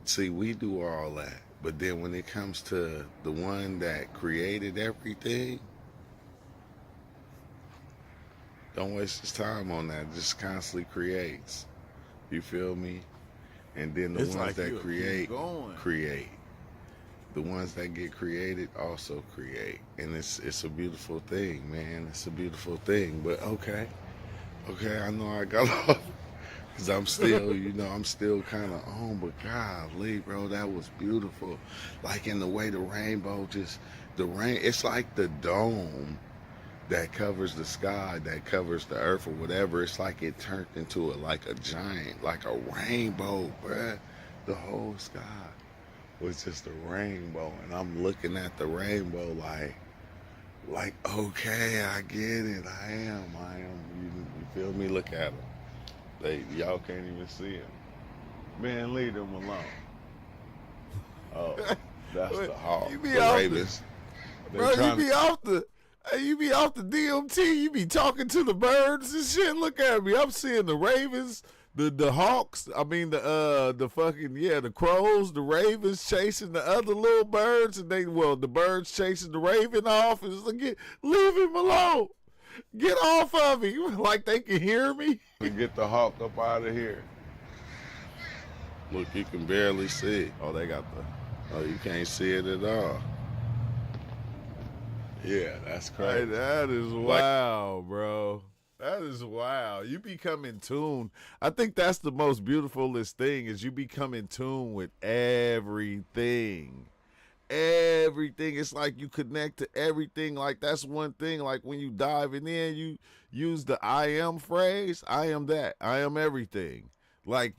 See, we do all that. But then when it comes to the one that created everything, don't waste his time on that. Just constantly creates. You feel me? And then the It's ones like that you keep create, going. create. The ones that get created also create. And it's a beautiful thing, man. It's a beautiful thing. But okay. Okay, I know I got off. Cause I'm still, I'm still kind of on, but golly, bro, that was beautiful. Like in the way the rainbow just, the rain, it's like the dome that covers the sky, that covers the earth or whatever. It's like it turned into like a giant, like a rainbow, bruh. The whole sky was just a rainbow, and I'm looking at the rainbow like, okay, I get it. I am. You feel me? Look at them. Y'all can't even see him. Man, leave them alone. Oh, that's the hawk. You be The off ravens. They bro. trying to. You be off the DMT. You be talking to the birds and shit. Look at me. I'm seeing the ravens, the hawks. I mean the fucking the crows, the ravens chasing the other little birds, and the birds chasing the raven off. And it's like, leave him alone. Get off of me. Like they can hear me. And get the hawk up out of here. Look, you can barely see it. Oh, they got the. Oh, you can't see it at all. Yeah, that's Hey, crazy. that is wild, bro. That is wild. You become in tune. I think that's the most beautifulest thing is you become in tune with everything. Everything. It's like you connect to everything. Like that's one thing. Like when you diving in, you use the I am phrase. I am that. I am everything. Like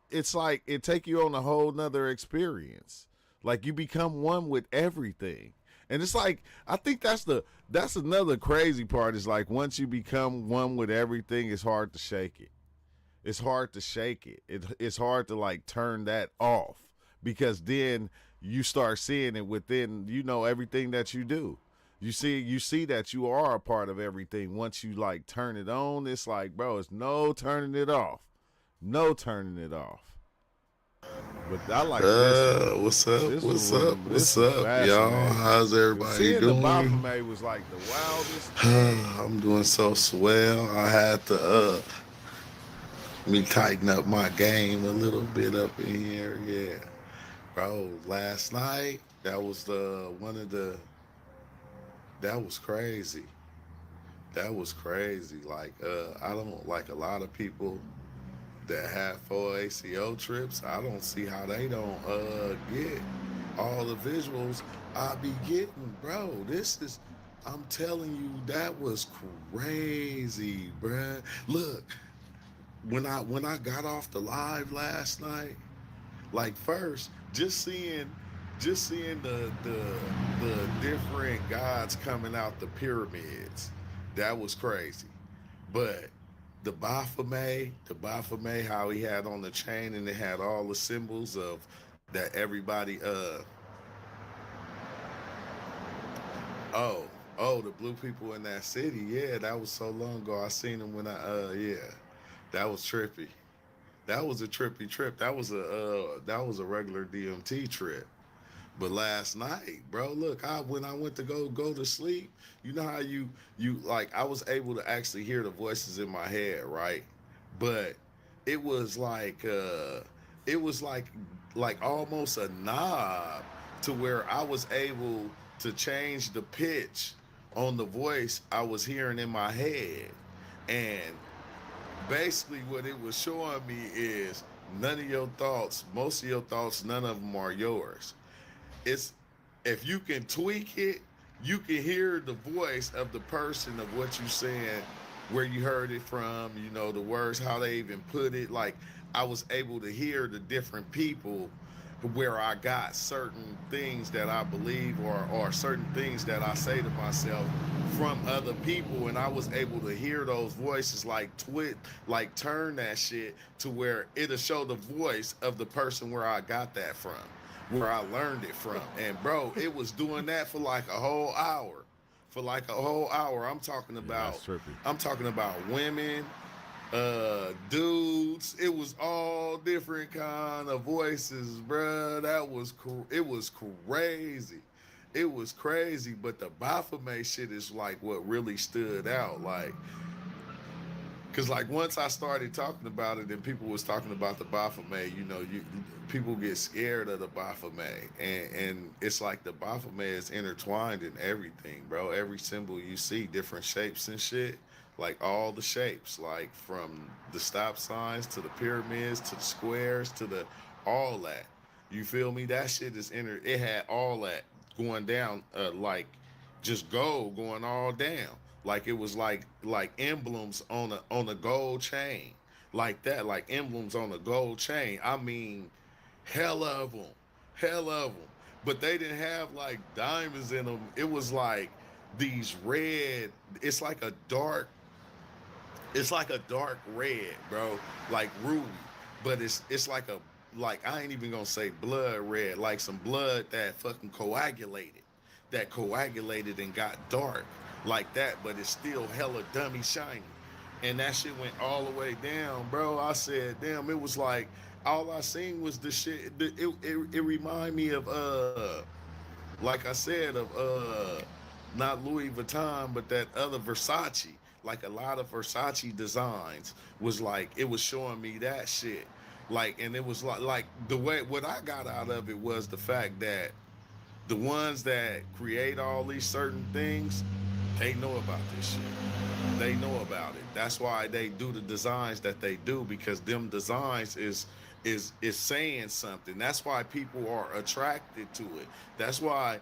it's like it take you on a whole nother experience. Like you become one with everything. And it's like I think that's another crazy part is like once you become one with everything, it's hard to shake it. It's hard to shake it. It's hard to like turn that off because then you start seeing it within everything that you do. You see that you are a part of everything. Once you like turn it on, it's like, bro, it's no turning it off. No turning it off. But I like this one. What's up? This What's one up? was What's this was up, y'all? fascinating. How's everybody Seeing the doing? Baphomet was like the wildest thing. I'm doing so swell. I had to me tighten up my game a little bit up in here. Yeah, bro. Last night that was that was crazy. That was crazy. Like I don't like a lot of people that have full ACO trips. I don't see how they don't get all the visuals I be getting, bro. I'm telling you, that was crazy, bruh. Look, when I got off the live last night, like first, just seeing the different gods coming out the pyramids, that was crazy. But the Baphomet, how he had on the chain and it had all the symbols of that everybody oh the blue people in that city, yeah, that was so long ago. I seen them when that was trippy. That was a trippy trip. That was a regular DMT trip. But last night, bro, look, when I went to go to sleep, you know how you like I was able to actually hear the voices in my head, right? But it was like like almost a knob to where I was able to change the pitch on the voice I was hearing in my head. And basically what it was showing me is none of your thoughts, most of your thoughts, none of them are yours. It's if you can tweak it, you can hear the voice of the person of what you saying, where you heard it from, the words, how they even put it. Like I was able to hear the different people where I got certain things that I believe or certain things that I say to myself from other people, and I was able to hear those voices like turn that shit to where it'll show the voice of the person where I got that from, where I learned it from. And bro, it was doing that for like a whole hour. For like a whole hour. I'm talking Yeah, about that's trippy. I'm talking about women, dudes. It was all different kind of voices, bruh. It was crazy. It was crazy, but the Baphomet shit is like what really stood out. Like, cause like once I started talking about it and people was talking about the Baphomet, people get scared of the Baphomet, and it's like the Baphomet is intertwined in everything, bro. Every symbol you see, different shapes and shit, like all the shapes, like from the stop signs to the pyramids to the squares to the all that. You feel me? That shit is It had all that going down, like just gold going all down. Like it was like emblems on a gold chain, like that, like emblems on a gold chain. I mean, hell of them, hell of them. But they didn't have like diamonds in them. It was like these red. It's like a dark. It's like a dark red, bro, like ruby. But it's like I ain't even gonna say blood red, like some blood that fucking coagulated and got dark like that, but it's still hella dummy shiny. And that shit went all the way down, bro. I said, damn, it was like all I seen was the shit. It reminded me of like I said, of not Louis Vuitton, but that other Versace. Like a lot of Versace designs was like it was showing me that shit. Like, and it was like the way what I got out of it was the fact that the ones that create all these certain things, they know about this shit. They know about it. That's why they do the designs that they do, because them designs is saying something. That's why people are attracted to it. That's why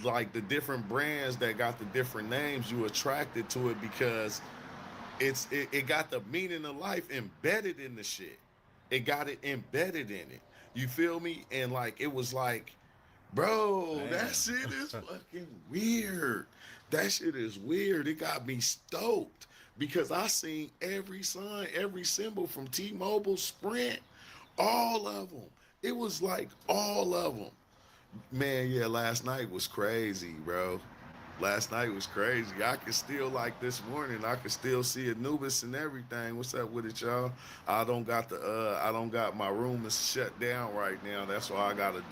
like the different brands that got the different names, you attracted to it because it got the meaning of life embedded in the shit. It got it embedded in it. You feel me? And like it was like, bro, Man. that shit is fucking weird. That shit is weird. It got me stoked because I seen every sign, every symbol from T-Mobile, Sprint, all of them. It was like all of them. Man, yeah, last night was crazy, bro. Last night was crazy. I could still, like this morning, I could still see Anubis and everything. What's up with it, y'all? I don't got my room is shut down right now. That's why I gotta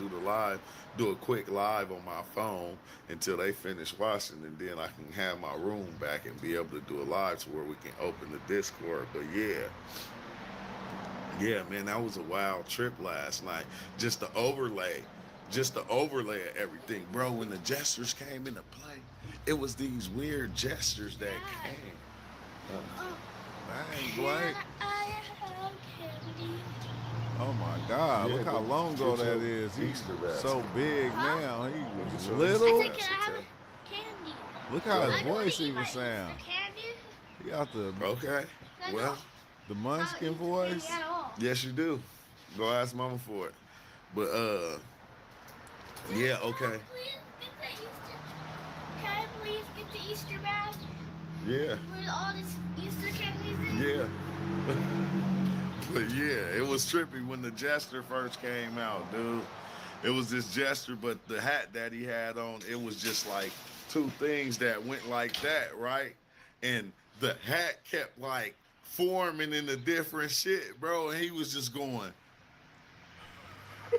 do a quick live on my phone until they finish washing, and then I can have my room back and be able to do a live to where we can open the Discord. But yeah, man, that was a wild trip last night. Just the overlay, just the overlay of everything, bro. When the gestures came into play, it was these weird gestures that came. Dang, Can Blake. I have candy? Oh my God! Yeah, Look how but long ago get that your is. He's Easter basket. so big Huh? now. He Get was your little. I Easter said, can I have basket, candy? Look how I his don't want voice to eat even my sound. Easter candy. He got Okay. I Well, the don't munchkin eat the voice. candy at all. yes, you do. Go ask mama for it. But yeah, okay. Can I please get the Easter bag Yeah, with all this Easter candies in it? yeah. But yeah, it was trippy when the jester first came out, dude. It was this jester, but the hat that he had on, it was just like two things that went like that, right? And the hat kept like forming into different shit, bro. And he was just going,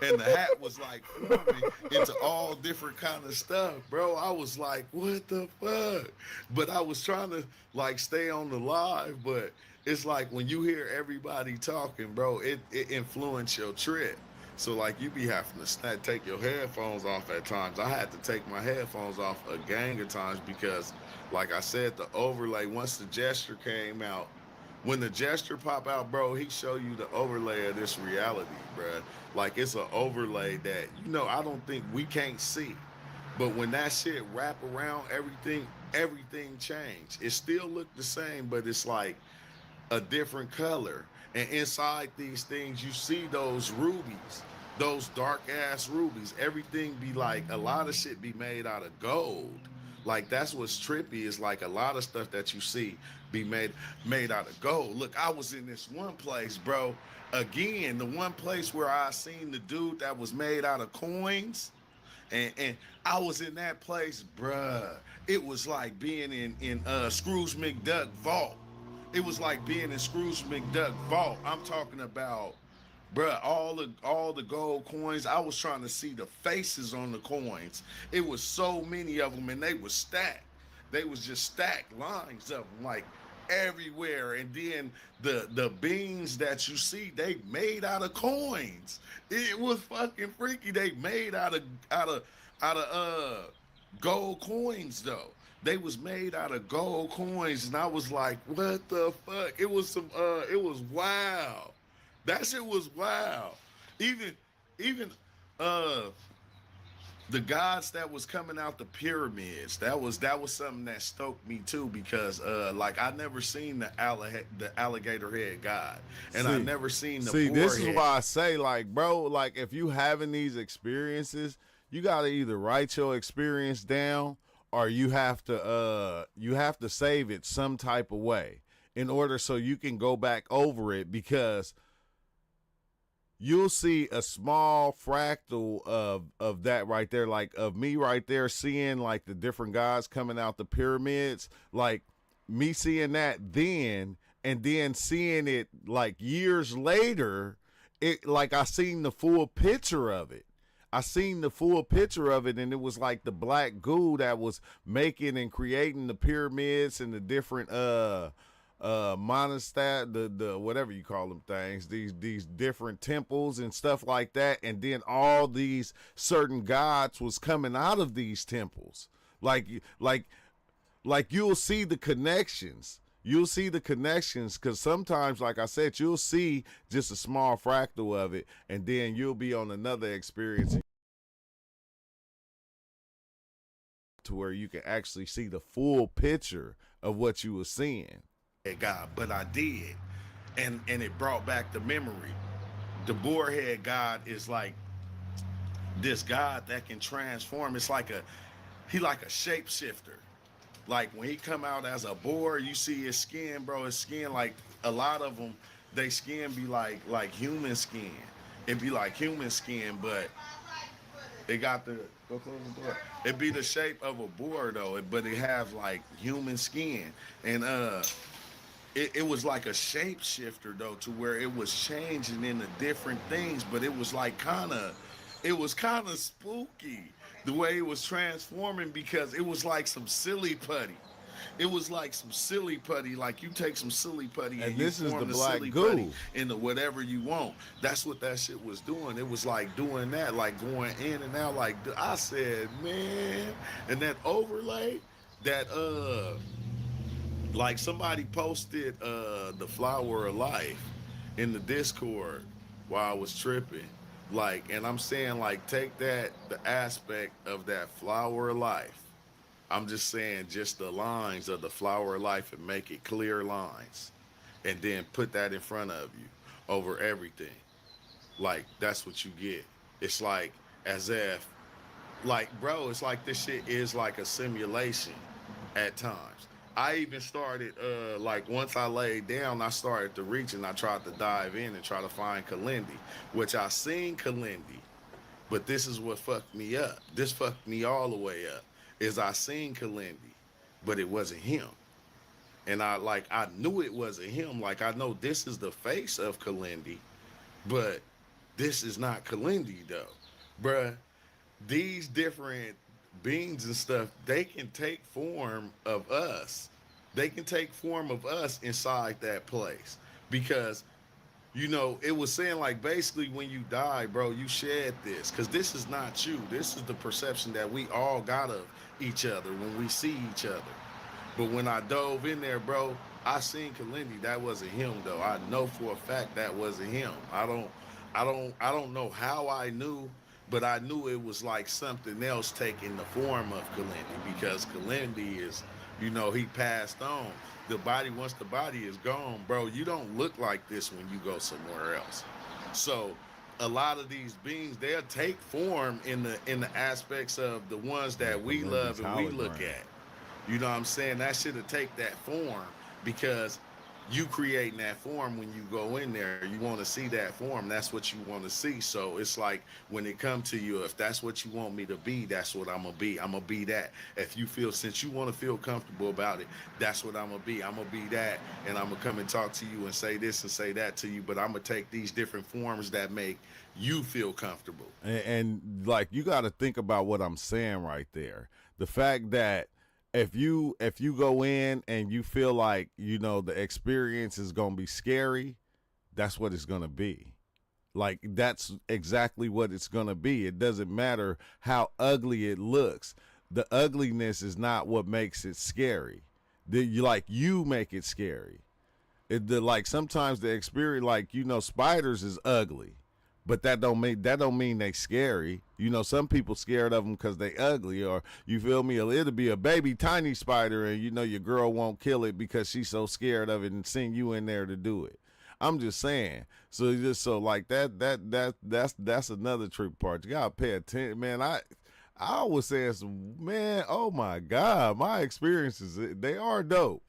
and the hat was like forming into all different kind of stuff, bro. I was like, what the fuck? But I was trying to like stay on the live, but it's like when you hear everybody talking, bro, it influence your trip. So like you be having to take your headphones off at times. I had to take my headphones off a gang of times because, like I said, the overlay, once the gesture came out, when the gesture pop out, bro, he show you the overlay of this reality, bro. Like it's an overlay that I don't think we can't see, but when that shit wrap around everything changed. It still looked the same, but it's like a different color. And inside these things, you see those rubies, those dark ass rubies. Everything be like a lot of shit be made out of gold. Like that's what's trippy is like a lot of stuff that you see be made out of gold. Look, I was in this one place, bro. Again, the one place where I seen the dude that was made out of coins, and I was in that place, bruh. It was like being in Scrooge McDuck vault. It was like being in Scrooge McDuck vault. I'm talking about, bruh, all the gold coins. I was trying to see the faces on the coins. It was so many of them, and they was stacked. They was just stacked lines of them, like everywhere. And then the beans that you see, they made out of coins. It was fucking freaky. They made out of gold coins though. They was made out of gold coins, and I was like, what the fuck? It was wild. That shit was wild. Even uh the gods that was coming out the pyramids, that was something that stoked me too, because like I never seen the alligator head god, and I never seen the See, boar this is head. why I say, like, bro, like if you having these experiences, you gotta either write your experience down, or you have to save it some type of way in order so you can go back over it, because you'll see a small fractal of that right there, like of me right there seeing like the different gods coming out the pyramids, like me seeing that then, and then seeing it like years later, it like I seen the full picture of it. I seen the full picture of it, and it was like the black goo that was making and creating the pyramids and the different monastery, the whatever you call them things, these different temples and stuff like that, and then all these certain gods was coming out of these temples, like you'll see the connections. You'll see the connections, because sometimes, like I said, you'll see just a small fractal of it, and then you'll be on another experience to where you can actually see the full picture of what you were seeing. God, but I did, and it brought back the memory. The boarhead god is like this god that can transform. It's like he like a shapeshifter. Like when he come out as a boar, you see his skin, bro. His skin, like a lot of them, they skin be like human skin. It be like human skin, but it got the go close the door. It be the shape of a boar though, but it have like human skin, and it was like a shapeshifter though, to where it was changing into different things, but it was kind of spooky the way it was transforming, because it was like some silly putty. It was like some silly putty, like you take some silly putty and you this is form the the black silly goo. putty into whatever you want. That's what that shit was doing. It was like doing that, like going in and out. Like I said, man, and that overlay, that like somebody posted the flower of life in the Discord while I was tripping. Like, and I'm saying, like, take that, the aspect of that flower of life. I'm just saying, just the lines of the flower of life, and make it clear lines. And then put that in front of you over everything. Like, that's what you get. It's like, as if, like, bro, it's like this shit is like a simulation at times. I even started, like, once I laid down, I started to reach, and I tried to dive in and try to find Kalindi, which I seen Kalindi, but this is what fucked me up. This fucked me all the way up, is I seen Kalindi, but it wasn't him. And I knew it wasn't him. Like, I know this is the face of Kalindi, but this is not Kalindi, though. Bruh, these different beings and stuff, they can take form of us. They can take form of us inside that place. Because, it was saying, like, basically when you die, bro, you shed this. Because this is not you. This is the perception that we all got of each other when we see each other. But when I dove in there, bro, I seen Kalindi. That wasn't him, though. I know for a fact that wasn't him. I don't know how I knew, but I knew it was like something else taking the form of Kalindi, because Kalindi is, he passed on. The body, once the body is gone, bro, you don't look like this when you go somewhere else. So a lot of these beings, they'll take form in the aspects of the ones that we love and we look at. You know what I'm saying? That shit'll take that form, because you creating that form when you go in there. You want to see that form. That's what you want to see. So it's like when it come to you, if that's what you want me to be, that's what I'm gonna be. I'm gonna be that. If you feel, since you want to feel comfortable about it, that's what I'm gonna be. I'm gonna be that, and I'm gonna come and talk to you and say this and say that to you. But I'm gonna take these different forms that make you feel comfortable. And like you got to think about what I'm saying right there. The fact that if you go in and you feel like the experience is gonna be scary, that's what it's gonna be. Like that's exactly what it's gonna be. It doesn't matter how ugly it looks. The ugliness is not what makes it scary. You make it scary. Like sometimes the experience, like spiders is ugly, but that don't mean they scary. Some people scared of them because they ugly, or you feel me? It'll be a baby tiny spider, and your girl won't kill it because she's so scared of it and send you in there to do it. I'm just saying. So like that's another trick part. You gotta pay attention, man. I was saying man. Oh my God, my experiences they are dope.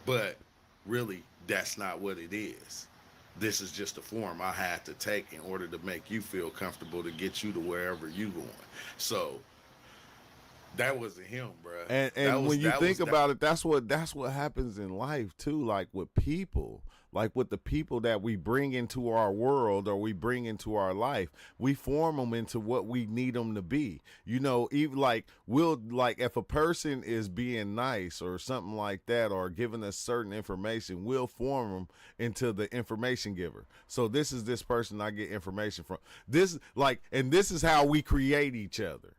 But really, that's not what it is. This is just a form I had to take in order to make you feel comfortable to get you to wherever you going. So that wasn't him, bro. And when you think about it, that's what happens in life too. Like with people, like with the people that we bring into our world or we bring into our life, we form them into what we need them to be. Even like if a person is being nice or something like that, or giving us certain information, we'll form them into the information giver. So this is this person I get information from. And this is how we create each other.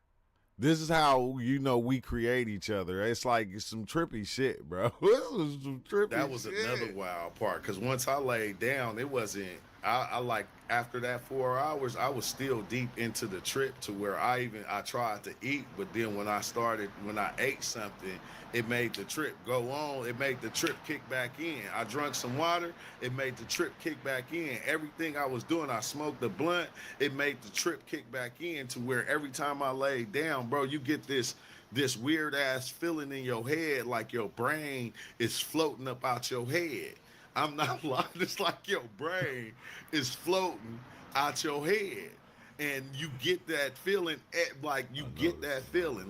This is how we create each other. It's like some trippy shit, bro. This was some trippy That was shit. another wild part, because once I laid down, it wasn't. I like after that 4 hours, I was still deep into the trip to where I tried to eat, but then when I ate something, it made the trip go on. It made the trip kick back in. I drank some water. It made the trip kick back in. Everything I was doing, I smoked the blunt. It made the trip kick back in to where every time I laid down, bro, you get this weird ass feeling in your head, like your brain is floating up out your head. I'm not lying. It's like your brain is floating out your head. And you get that feeling,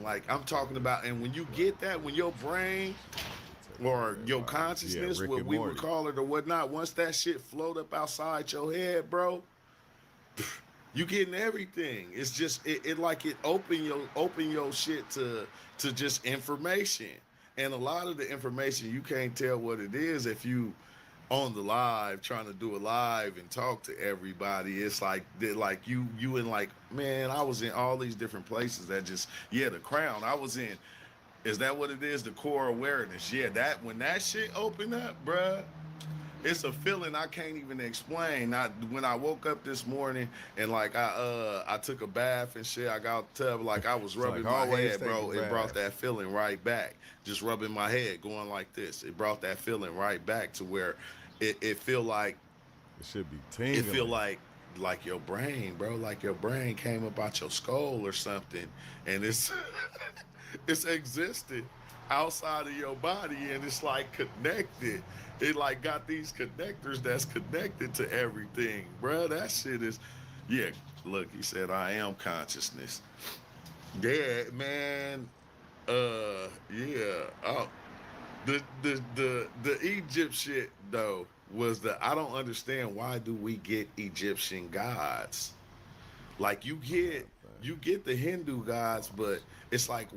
like I'm talking about. And when you get that, when your brain or your consciousness, Rick what and we would Morty. call it or whatnot, once that shit float up outside your head, bro, you getting everything. It's just it open your shit to just information. And a lot of the information you can't tell what it is if you on the live trying to do a live and talk to everybody. It's like you and like, man, I was in all these different places that just, yeah, the crown I was in. Is that what it is? The core awareness. Yeah, that when that shit opened up, bruh, it's a feeling I can't even explain. When I woke up this morning and like I took a bath and shit, I got out the tub, like I was rubbing like my always head, take bro. a It brought bath. that feeling right back. Just rubbing my head, going like this. It brought that feeling right back to where it feel like It should be tingling. it feel like your brain, bro, like your brain came up out your skull or something, and it's it's existed outside of your body, and it's like connected. It like got these connectors that's connected to everything, bro. That shit is, yeah. Look, he said, "I am consciousness." Yeah, man. Yeah. Oh, the Egypt shit though was I don't understand, why do we get Egyptian gods? Like you get the Hindu gods, but it's like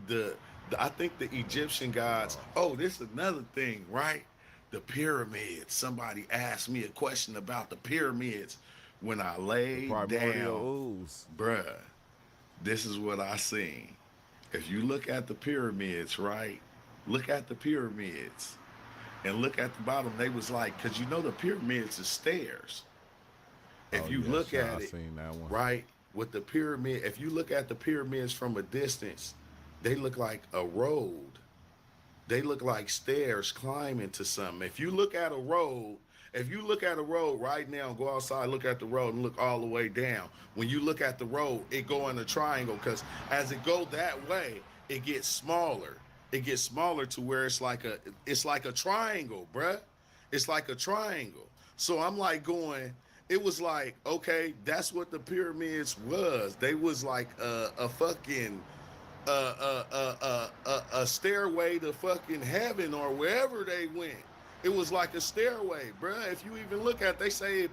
the I think the Egyptian gods. Oh, this is another thing, right? The pyramids. Somebody asked me a question about the pyramids when I laid Primordial down, ooze. bruh. This is what I seen. If you look at the pyramids, right? Look at the pyramids and look at the bottom. They was like, cause the pyramids is stairs. If Oh, you yeah, look sure, at I it, seen that one. right, with the pyramid, if you look at the pyramids from a distance, they look like a road. They look like stairs climbing to something. If you look at a road right now, go outside, look at the road and look all the way down. When you look at the road, it go in a triangle, because as it go that way, it gets smaller. it gets smaller to where it's like a triangle, bruh. It's like a triangle. So I'm like going, it was like, okay, that's what the pyramids was. They was like a fucking a stairway to fucking heaven or wherever they went. It was like a stairway, bruh. If you even look at it, they say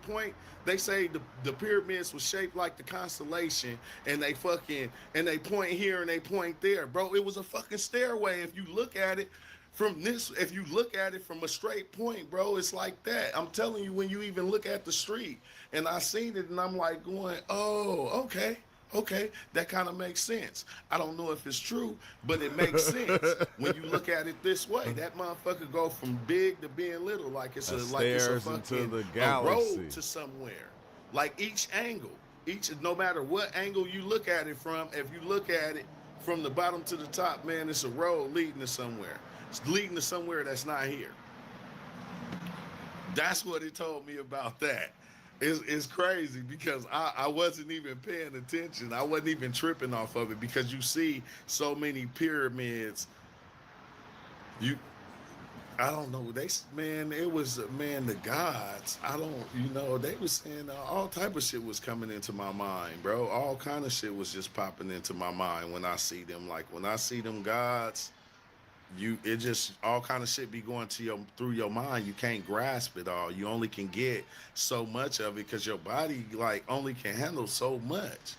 the pyramids was shaped like the constellation, and they point here and they point there, bro. It was a fucking stairway. If you look at it if you look at it from a straight point, bro, it's like that. I'm telling you, when you even look at the street, and I seen it, and I'm like going, oh, okay. Okay, that kind of makes sense. I don't know if it's true, but it makes sense when you look at it this way. That motherfucker go from big to being little, like it's a stairs fucking into the a galaxy. road to somewhere. Like each angle, no matter what angle you look at it from, if you look at it from the bottom to the top, man, it's a road leading to somewhere. It's leading to somewhere that's not here. That's what it told me about that. It's crazy because I wasn't even paying attention. I wasn't even tripping off of it because you see so many pyramids. I don't know. It was, man, the gods. They was saying all type of shit was coming into my mind, bro. All kind of shit was just popping into my mind when I see them. Like when I see them gods, it just all kind of shit be going through your mind. You can't grasp it all. You only can get so much of it because your body like only can handle so much.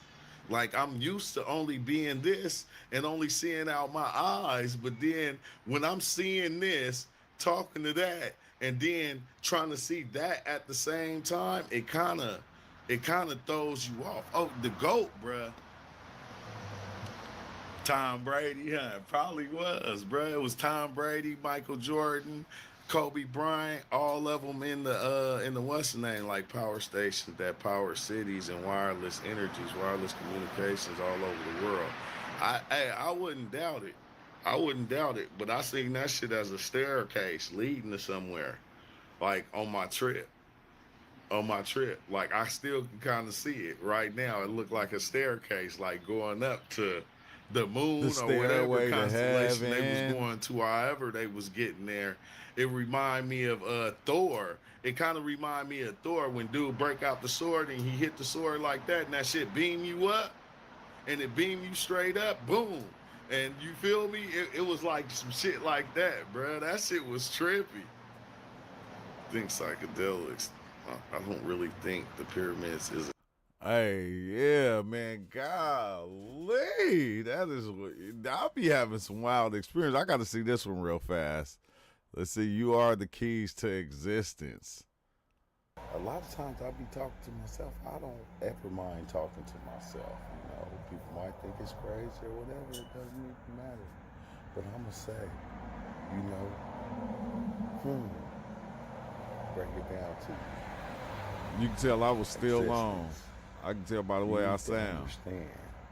Like I'm used to only being this and only seeing out my eyes, but then when I'm seeing this, talking to that, and then trying to see that at the same time, it kind of throws you off. Oh, the GOAT, bruh. Tom Brady, huh? It probably was, bro. It was Tom Brady, Michael Jordan, Kobe Bryant, all of them in the what's the name, like power stations that power cities and wireless energies, wireless communications all over the world. I wouldn't doubt it. I wouldn't doubt it, but I seen that shit as a staircase leading to somewhere, like on my trip. On my trip, like I still can kind of see it right now. It looked like a staircase, like going up to the moon The or whatever stairway to constellation they was heaven. going to, however they was getting there. It remind me of Thor. It kind of remind me of Thor when dude break out the sword and he hit the sword like that, and that shit beam you up, and it beam you straight up, boom. And you feel me? It was like some shit like that, bro. That shit was trippy. I think psychedelics. I don't really think the pyramids is. Hey, yeah, man, golly, I'll be having some wild experience. I got to see this one real fast. Let's see. You are the keys to existence. A lot of times I be talking to myself. I don't ever mind talking to myself. People might think it's crazy or whatever. It doesn't even matter. But I'm gonna say, break it down to You can tell I was still existence. on. I can tell by the way I sound. Understand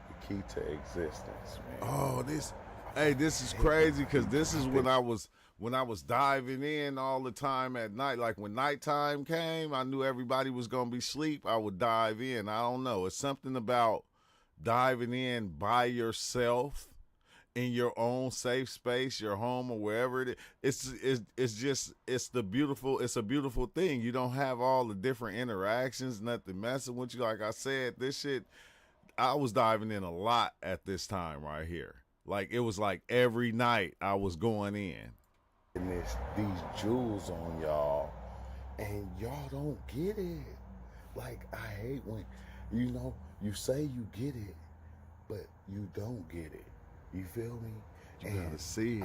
the key to existence, man. Oh, this is crazy because this is when I was diving in all the time at night. Like when nighttime came, I knew everybody was gonna be asleep. I would dive in. I don't know. It's something about diving in by yourself in your own safe space, your home or wherever it is. It's a beautiful thing. You don't have all the different interactions, nothing messing with you. Like I said, this shit, I was diving in a lot at this time right here. Like it was like every night I was going in. And these jewels on y'all, and y'all don't get it. Like I hate when, you say you get it, but you don't get it. You feel me? You gotta see it.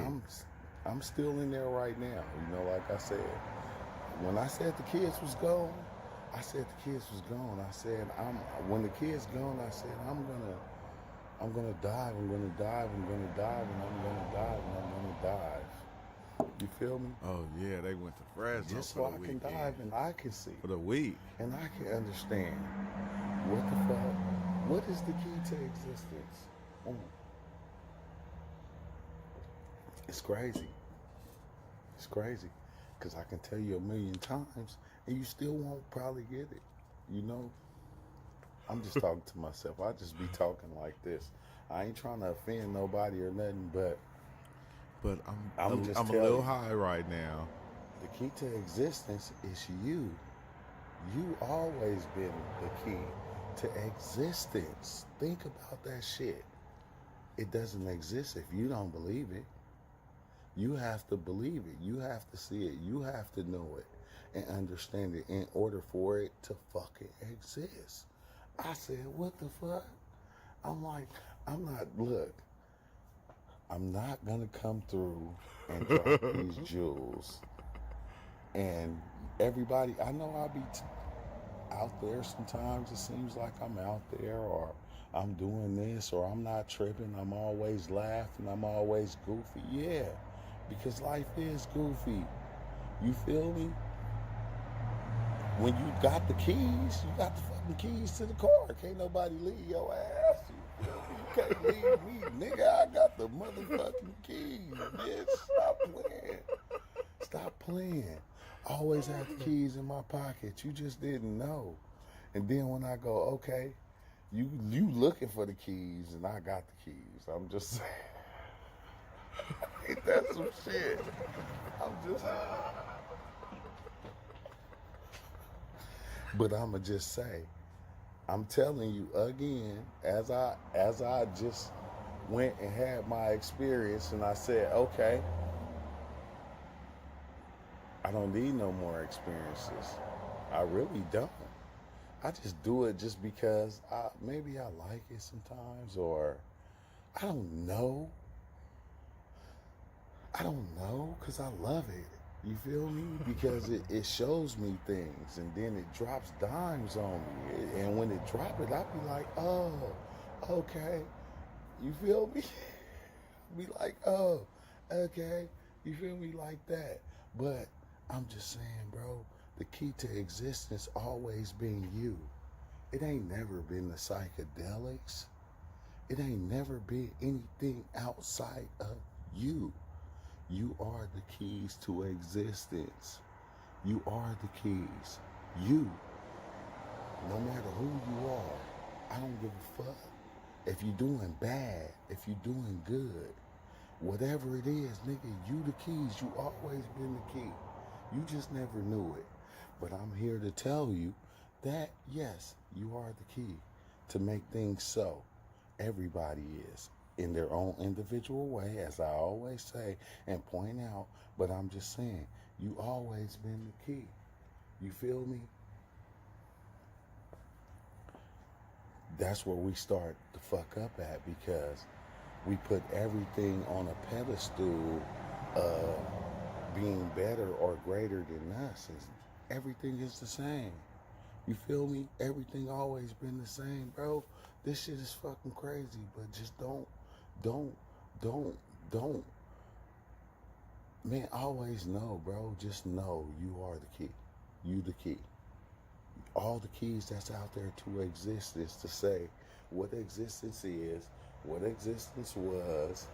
I'm still in there right now. Like I said, when I said the kids was gone, I said the kids was gone. I said when the kids gone, I said I'm gonna dive. I'm gonna dive. I'm gonna dive, and I'm gonna dive, and I'm gonna dive. You feel me? Oh yeah, they went to Fresno Just for so the I weekend. can dive and I can see. For the week. And I can understand what the fuck. What is the key to existence? It's crazy. It's crazy. Because I can tell you a million times and you still won't probably get it. I'm just talking to myself. I just be talking like this. I ain't trying to offend nobody or nothing, but but I'm just I'm a telling little you. high right now. The key to existence is you. You always been the key to existence. Think about that shit. It doesn't exist if you don't believe it. You have to believe it. You have to see it. You have to know it and understand it in order for it to fucking exist. I said, what the fuck? I'm like, look, I'm not gonna come through and drop these jewels. And everybody, I know I'll be out there sometimes. It seems like I'm out there, or I'm doing this, or I'm not tripping. I'm always laughing. I'm always goofy. Yeah, because life is goofy. You feel me? When you got the keys, you got the fucking keys to the car. Can't nobody leave your ass. You feel me? You can't leave me, nigga. I got the motherfucking keys, bitch. Stop playing. Stop playing. I always had the keys in my pocket. You just didn't know. And then when I go, okay, you looking for the keys, and I got the keys. I'm just saying. Ain't that some shit? I'm just. But I'ma just say, I'm telling you again, as I just went and had my experience, and I said, okay, I don't need no more experiences. I really don't. I just do it just because maybe I like it sometimes, or I don't know. I don't know, because I love it. You feel me? Because it shows me things, and then it drops dimes on me. And when it drop it, I be like, oh, okay. You feel me? Be like, oh, okay. You feel me, like that? But I'm just saying, bro, the key to existence always been you. It ain't never been the psychedelics. It ain't never been anything outside of you. You are the keys to existence. You are the keys. You. No matter who you are, I don't give a fuck. If you're doing bad, if you're doing good, whatever it is, nigga, you the keys. You always been the key. You just never knew it. But I'm here to tell you that, yes, you are the key to make things so. Everybody is, in their own individual way, as I always say and point out. But I'm just saying, you always been the key. You feel me? That's where we start to fuck up at, because we put everything on a pedestal of being better or greater than us. Everything is the same. You feel me? Everything always been the same, bro. This shit is fucking crazy, but just don't, man, always know, bro. Just know you are the key. You the key. All the keys that's out there to exist is to say what existence is, what existence was.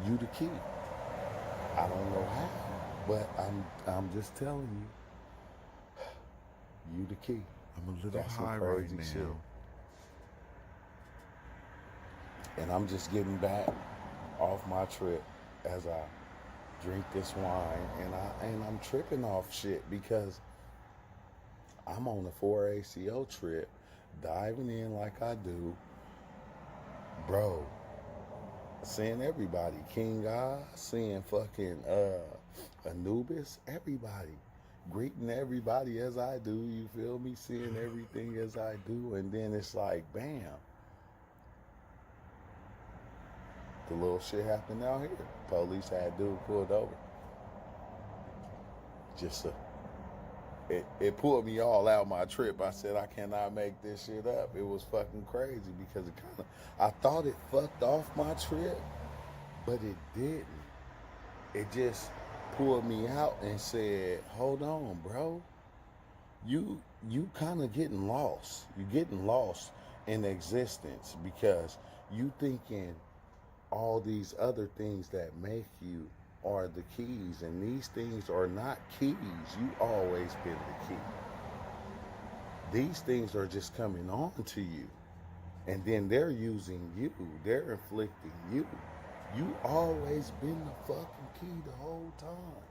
You the key. I don't know how, but I'm just telling you, you the key. I'm a little That's some high right crazy now. shit. And I'm just getting back off my trip as I drink this wine, and I'm tripping off shit because I'm on a 4ACO trip, diving in like I do, bro. Seeing everybody, King Ah, seeing fucking Anubis, everybody, greeting everybody as I do. You feel me? Seeing everything as I do, and then it's like, bam. The little shit happened out here. Police had dude pulled over. Just it pulled me all out my trip. I said I cannot make this shit up. It was fucking crazy because it kind of, I thought it fucked off my trip, but it didn't. It just pulled me out and said, hold on, bro. You kind of getting lost. You getting lost in existence because you thinking all these other things that make you are the keys, and these things are not keys. You always been the key. These things are just coming on to you, and then they're using you. They're inflicting you. You always been the fucking key the whole time.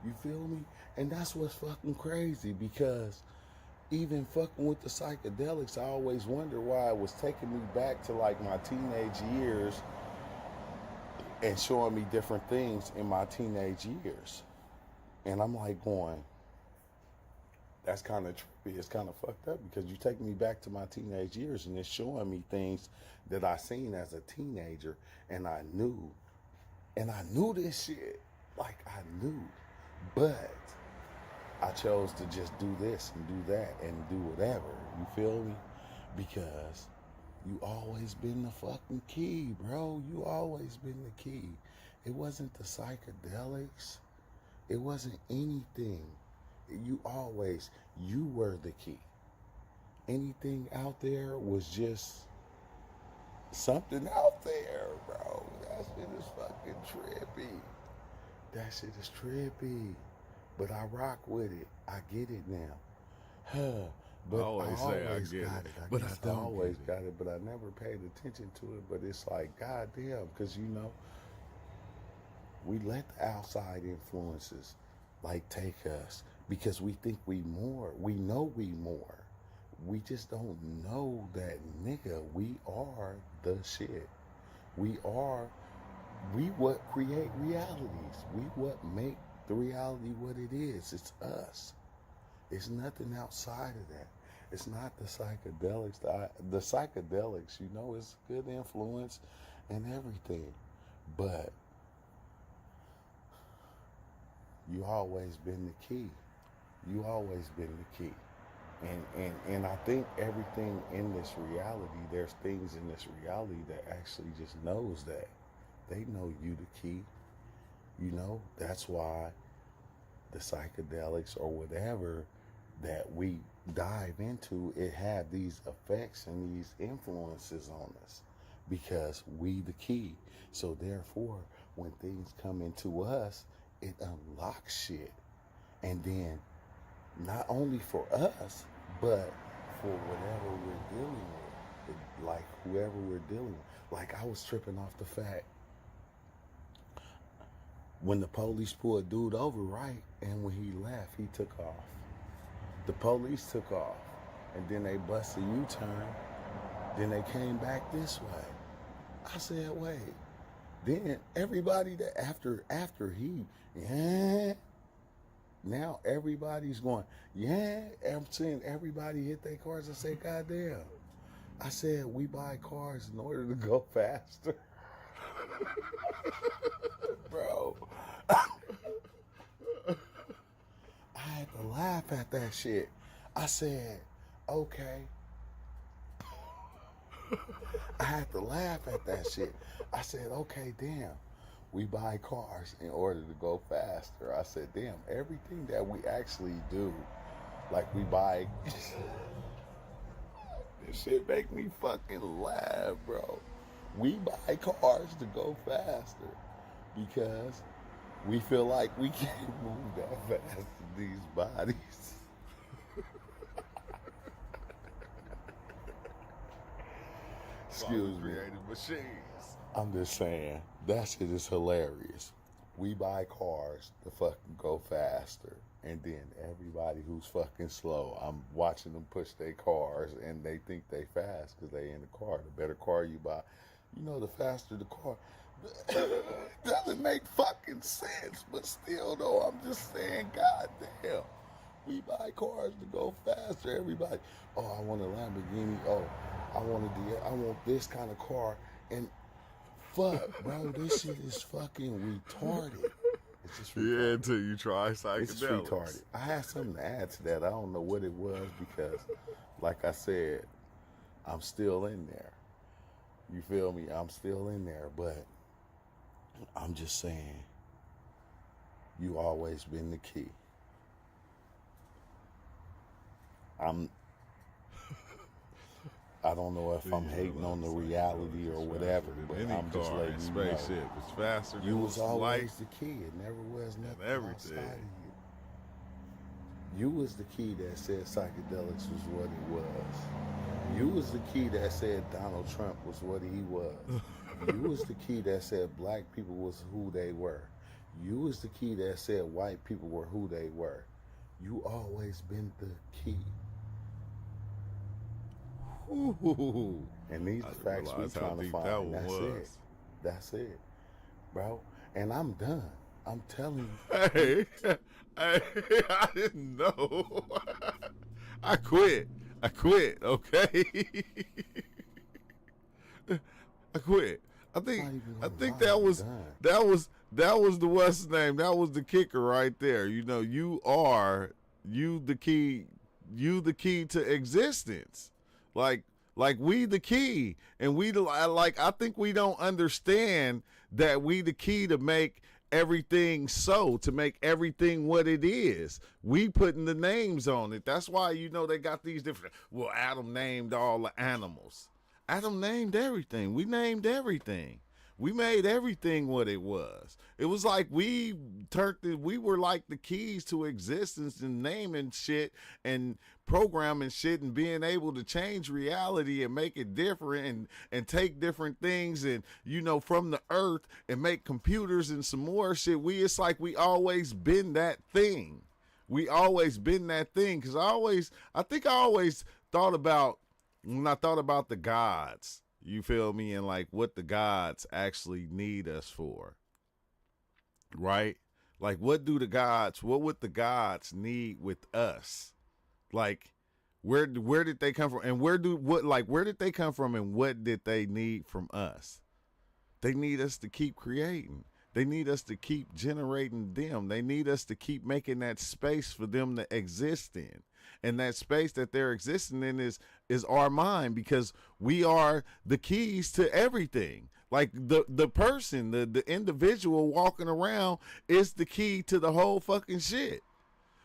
You feel me? And that's what's fucking crazy because even fucking with the psychedelics, I always wonder why it was taking me back to like my teenage years and showing me different things in my teenage years. And I'm like going, that's kind of trippy. It's kind of fucked up because you take me back to my teenage years and it's showing me things that I seen as a teenager and I knew. And I knew this shit. Like I knew. But I chose to just do this and do that and do whatever. You feel me? Because you always been the fucking key, bro. You always been the key. It wasn't the psychedelics. It wasn't anything. You were the key. Anything out there was just something out there, bro. That shit is fucking trippy. That shit is trippy. But I rock with it. I get it now. But I always say I get got it, it. but I guess don't always get it. got it, but I never paid attention to it. But it's like, goddamn, because you know, we let the outside influences like take us because we think we more. We know we more. We just don't know that, nigga. We are the shit. We what create realities. We what make the reality what it is. It's us. It's nothing outside of that. It's not the psychedelics. The psychedelics, you know, it's good influence and everything. But you always been the key. You always been the key. And I think everything in this reality, there's things in this reality that actually just knows that. They know you the key. You know, that's why the psychedelics or whatever that we dive into, it had these effects and these influences on us because we the key. So therefore, when things come into us, it unlocks shit. And then not only for us, but for whatever we're dealing with, like whoever we're dealing with. Like I was tripping off the fact when the police pulled a dude over, right? And when he left, he took off. The police took off, and then they busted a U-turn. Then they came back this way. I said, wait. Then everybody that after he, yeah. Now everybody's going, yeah. I'm seeing everybody hit their cars. I said, goddamn. I said, we buy cars in order to go faster. Bro. I had to laugh at that shit. I said, okay. I had to laugh at that shit. I said, okay, damn. We buy cars in order to go faster. I said, damn, everything that we actually do, like we buy, this shit make me fucking laugh, bro. We buy cars to go faster because we feel like we can't move that fast in these bodies. Excuse me. Creative machines. I'm just saying, that shit is hilarious. We buy cars to fucking go faster. And then everybody who's fucking slow, I'm watching them push their cars and they think they fast because they in the car. The better car you buy, you know, the faster the car. Doesn't make fucking sense, but still though, I'm just saying, goddamn. We buy cars to go faster. Everybody, oh, I want a Lamborghini. Oh, I want this kind of car. And fuck, bro, this shit is fucking retarded. It's just retarded. Yeah, until you try psychedelics. It's retarded. I had something to add to that. I don't know what it was because, like I said, I'm still in there. You feel me? I'm still in there, but I'm just saying, you always been the key. I don't know if I'm hating on the reality or whatever, but I'm just letting you know. Spaceship is faster. You was always light. the key. It never was nothing everything. outside of you. You was the key that said psychedelics was what it was. You was the key that said Donald Trump was what he was. You was the key that said black people was who they were. You was the key that said white people were who they were. You always been the key. Ooh, And these I the didn't facts we realize how trying to deep that find. one That's it. was. That's it, bro. And I'm done. I'm telling you. Hey, hey, I didn't know. I quit. I quit. Okay. I quit. I I'm think not even I gonna think lie. that I'm was done. that was the what's name. That was the kicker right there. You know, you the key, you the key to existence. Like we the key, and we the like. I think we don't understand that we the key to make everything so, to make everything what it is. We putting the names on it. That's why you know they got these different. Well, Adam named all the animals. Adam named everything. We named everything. We made everything what it was. It was like we were like the keys to existence and naming shit and programming shit and being able to change reality and make it different and take different things and you know from the earth and make computers and some more shit. It's like we always been that thing. We always been that thing cuz I think I always thought about when I thought about the gods, you feel me, and like what the gods actually need us for, right? Like what would the gods need with us? Like where did they come from and where did they come from and what did they need from us? They need us to keep creating. They need us to keep generating them. They need us to keep making that space for them to exist in. And that space that they're existing in is our mind because we are the keys to everything. Like the person, the individual walking around is the key to the whole fucking shit.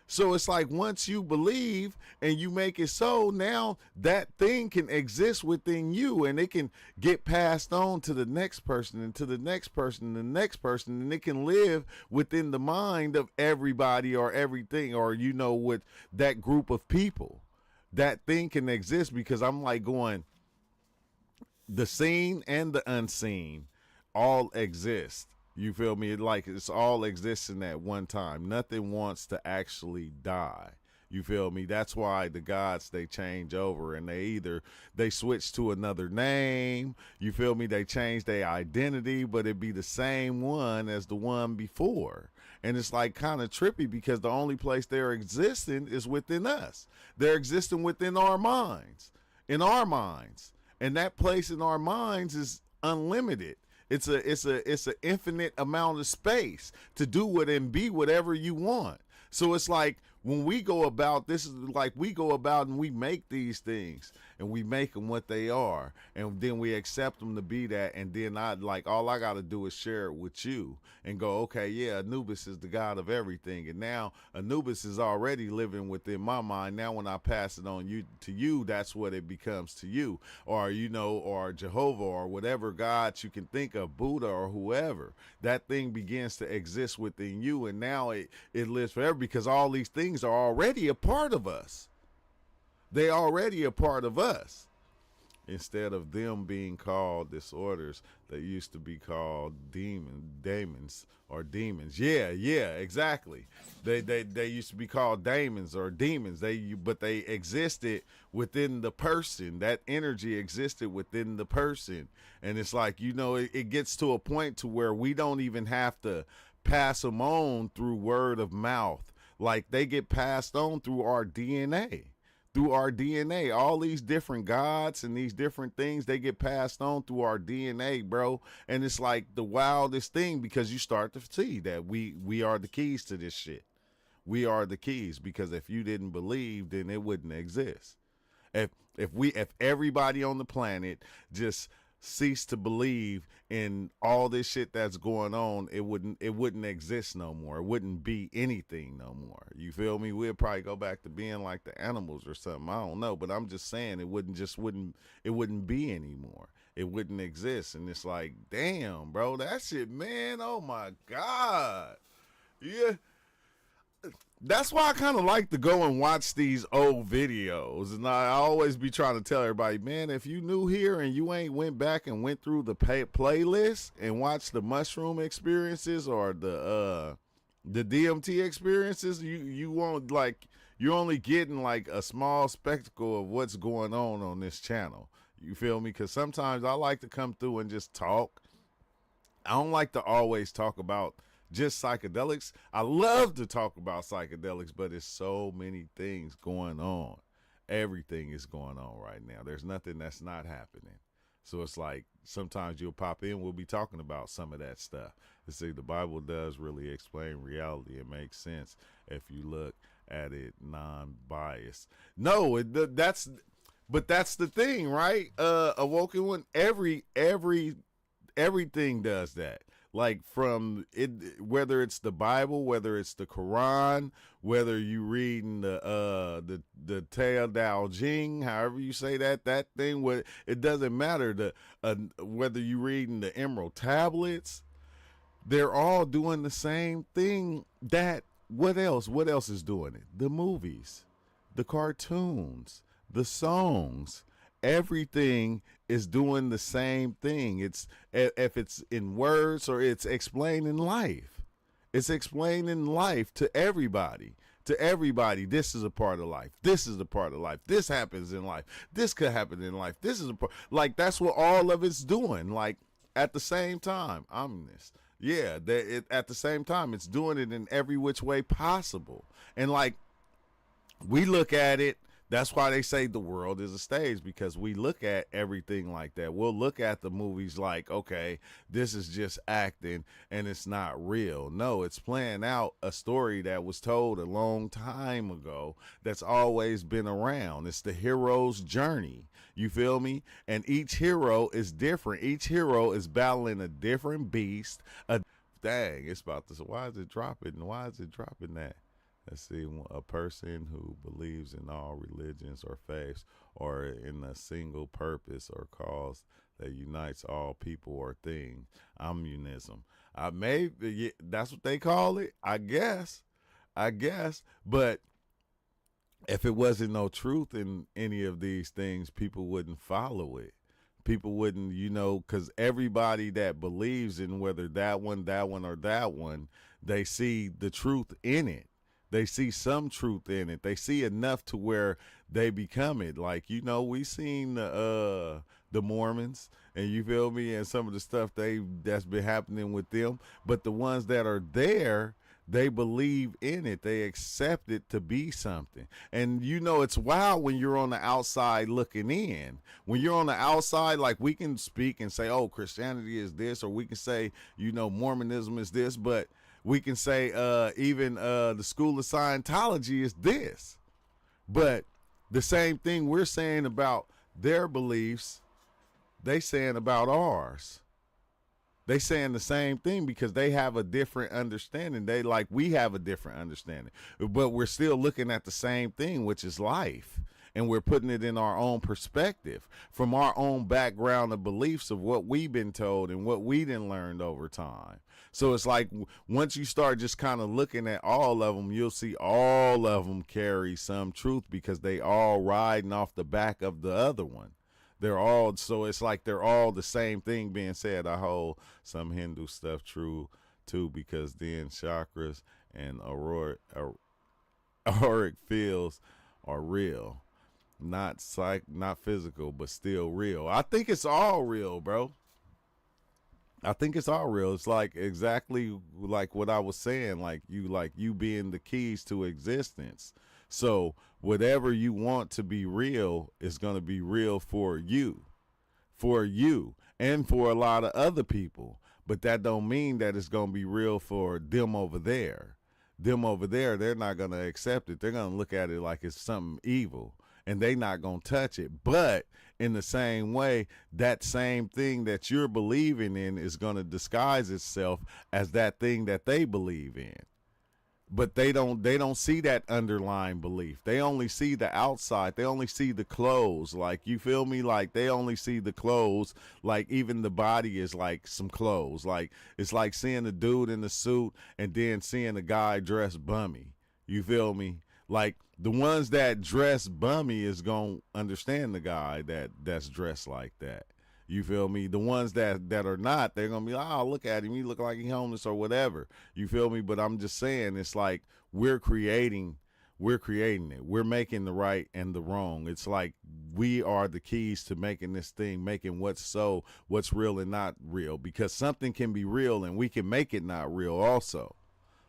So it's like once you believe and you make it so, now that thing can exist within you and it can get passed on to the next person and to the next person and the next person, and it can live within the mind of everybody or everything, or you know, with that group of people. That thing can exist because I'm like going, the seen and the unseen all exist. You feel me? Like it's all existing at one time. Nothing wants to actually die. You feel me? That's why the gods, they change over and they switch to another name. You feel me? They change their identity, but it be the same one as the one before. And it's like kind of trippy because the only place they're existing is within us. They're existing within our minds. In our minds. And that place in our minds is unlimited. It's an infinite amount of space to do it and be whatever you want. So it's like when we go about, this is like we go about and we make these things and we make them what they are, and then we accept them to be that, and then all I got to do is share it with you and go, okay, yeah, Anubis is the god of everything, and now Anubis is already living within my mind. Now when I pass it on to you, that's what it becomes to you, or you know, or Jehovah or whatever gods you can think of, Buddha or whoever. That thing begins to exist within you, and now it lives forever because all these things are already a part of us. They already a part of us. Instead of them being called disorders, they used to be called demons or demons. Yeah, exactly. They used to be called demons or demons. But they existed within the person. That energy existed within the person, and it's like, you know, it gets to a point to where we don't even have to pass them on through word of mouth. Like they get passed on through our DNA. Through our DNA, all these different gods and these different things, they get passed on through our DNA, bro. And it's like the wildest thing because you start to see that we are the keys to this shit. We are the keys, because if you didn't believe, then it wouldn't exist. If everybody on the planet just ceased to believe in all this shit that's going on, it wouldn't exist no more. It wouldn't be anything no more. You feel me? We'd probably go back to being like the animals or something. I don't know, but I'm just saying it wouldn't be anymore. It wouldn't exist. And it's like, damn, bro, that shit, man, oh my God. Yeah. That's why I kind of like to go and watch these old videos, and I always be trying to tell everybody, man, if you new here and you ain't went back and went through the playlist and watched the mushroom experiences or the DMT experiences, you won't like. You're only getting like a small spectacle of what's going on this channel. You feel me? Because sometimes I like to come through and just talk. I don't like to always talk about just psychedelics. I love to talk about psychedelics, but there's so many things going on. Everything is going on right now. There's nothing that's not happening. So it's like sometimes you'll pop in, we'll be talking about some of that stuff. You see, the Bible does really explain reality. It makes sense if you look at it non-biased. No, but that's the thing, right? Awoken One, everything does that. Like from it, whether it's the Bible, whether it's the Quran, whether you reading the Tao Dao Jing, however you say that thing, it doesn't matter. Whether you reading the Emerald Tablets, they're all doing the same thing. What else is doing it? The movies, the cartoons, the songs. Everything is doing the same thing. It's if it's in words or it's explaining life. It's explaining life to everybody. To everybody, this is a part of life. This is a part of life. This happens in life. This could happen in life. This is a part. Like that's what all of it's doing. Like at the same time, ominous. Yeah, at the same time, it's doing it in every which way possible. And like we look at it. That's why they say the world is a stage, because we look at everything like that. We'll look at the movies like, okay, this is just acting and it's not real. No, it's playing out a story that was told a long time ago that's always been around. It's the hero's journey. You feel me? And each hero is different. Each hero is battling a different beast. Dang, it's about to. Why is it dropping? Why is it dropping that? Let's see, a person who believes in all religions or faiths or in a single purpose or cause that unites all people or things. Immunism. That's what they call it, I guess. But if it wasn't no truth in any of these things, people wouldn't follow it. People wouldn't, because everybody that believes in whether that one, or that one, they see the truth in it. They see some truth in it. They see enough to where they become it. Like, we seen the Mormons, and you feel me, and some of the stuff that's been happening with them. But the ones that are there, they believe in it. They accept it to be something. And it's wild when you're on the outside looking in. When you're on the outside, like we can speak and say, oh, Christianity is this, or we can say, Mormonism is this, but we can say even the School of Scientology is this. But the same thing we're saying about their beliefs, they saying about ours. They saying the same thing because they have a different understanding. We have a different understanding. But we're still looking at the same thing, which is life. And we're putting it in our own perspective from our own background of beliefs of what we've been told and what we done learned over time. So it's like once you start just kind of looking at all of them, you'll see all of them carry some truth because they all riding off the back of the other one. So it's like they're all the same thing being said. I hold some Hindu stuff true too, because then chakras and auric fields are real. Not physical, but still real. I think it's all real, bro. I think it's all real. It's like exactly like what I was saying, like you being the keys to existence. So whatever you want to be real is going to be real for you and for a lot of other people. But that don't mean that it's going to be real for them over there. Them over there, they're not going to accept it. They're going to look at it like it's something evil, and they not going to touch it. But in the same way, that same thing that you're believing in is going to disguise itself as that thing that they believe in. But they don't see that underlying belief. They only see the outside. They only see the clothes. Like, you feel me? Like, they only see the clothes. Like, even the body is like some clothes. Like, it's like seeing a dude in a suit and then seeing a guy dressed bummy. You feel me? Like the ones that dress bummy is gonna understand the guy that's dressed like that. You feel me? The ones that are not, they're gonna be like, oh, look at him, he look like he's homeless or whatever. You feel me? But I'm just saying, it's like we're creating it. We're making the right and the wrong. It's like we are the keys to making this thing, making what's real and not real. Because something can be real and we can make it not real also.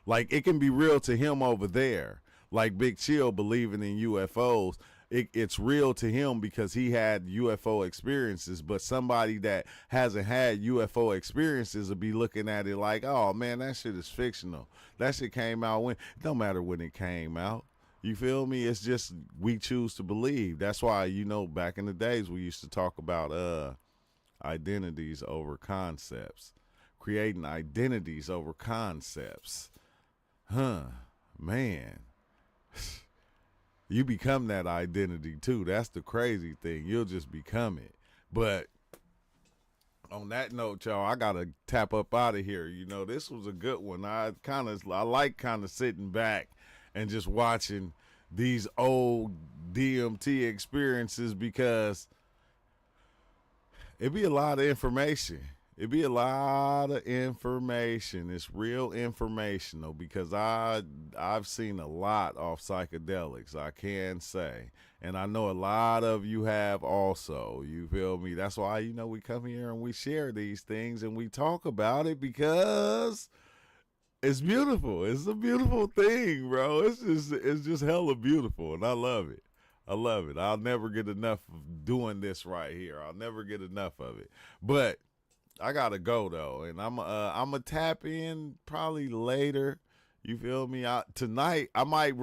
Like it can be real to him over there. Like Big Chill believing in UFOs. It's real to him because he had UFO experiences, but somebody that hasn't had UFO experiences will be looking at it like, oh man, that shit is fictional. That shit came out when, it don't matter when it came out. You feel me? It's just we choose to believe. That's why, back in the days we used to talk about identities over concepts, creating identities over concepts. Man. You become that identity too. That's the crazy thing. You'll just become it. But on that note, y'all, I gotta tap up out of here. This was a good one. I like kind of sitting back and just watching these old DMT experiences because it'd be a lot of information. It'd be a lot of information. It's real information though, because I've seen a lot off psychedelics, I can say. And I know a lot of you have also. You feel me? That's why, we come here and we share these things and we talk about it because it's beautiful. It's a beautiful thing, bro. It's just hella beautiful, and I love it. I love it. I'll never get enough of doing this right here. I'll never get enough of it. But I gotta go though, and I'm tap in probably later. You feel me? Tonight I might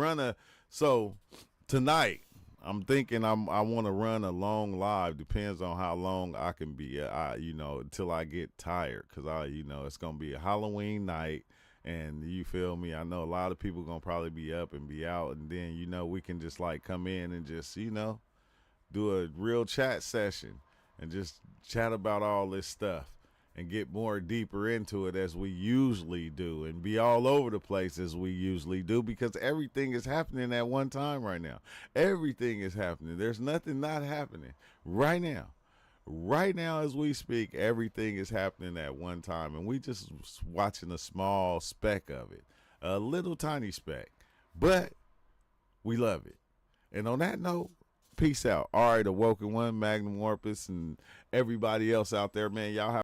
tonight I'm thinking I want to run a long live. Depends on how long I can be. Until I get tired, cause it's gonna be a Halloween night, and you feel me? I know a lot of people gonna probably be up and be out, and then we can just like come in and just do a real chat session and just chat about all this stuff and get more deeper into it as we usually do and be all over the place as we usually do because everything is happening at one time right now. Everything is happening. There's nothing not happening right now. Right now as we speak, everything is happening at one time and we just watching a small speck of it, a little tiny speck, but we love it. And on that note, peace out. All right, Awoken One, Magnum Orpus, and everybody else out there, man, y'all have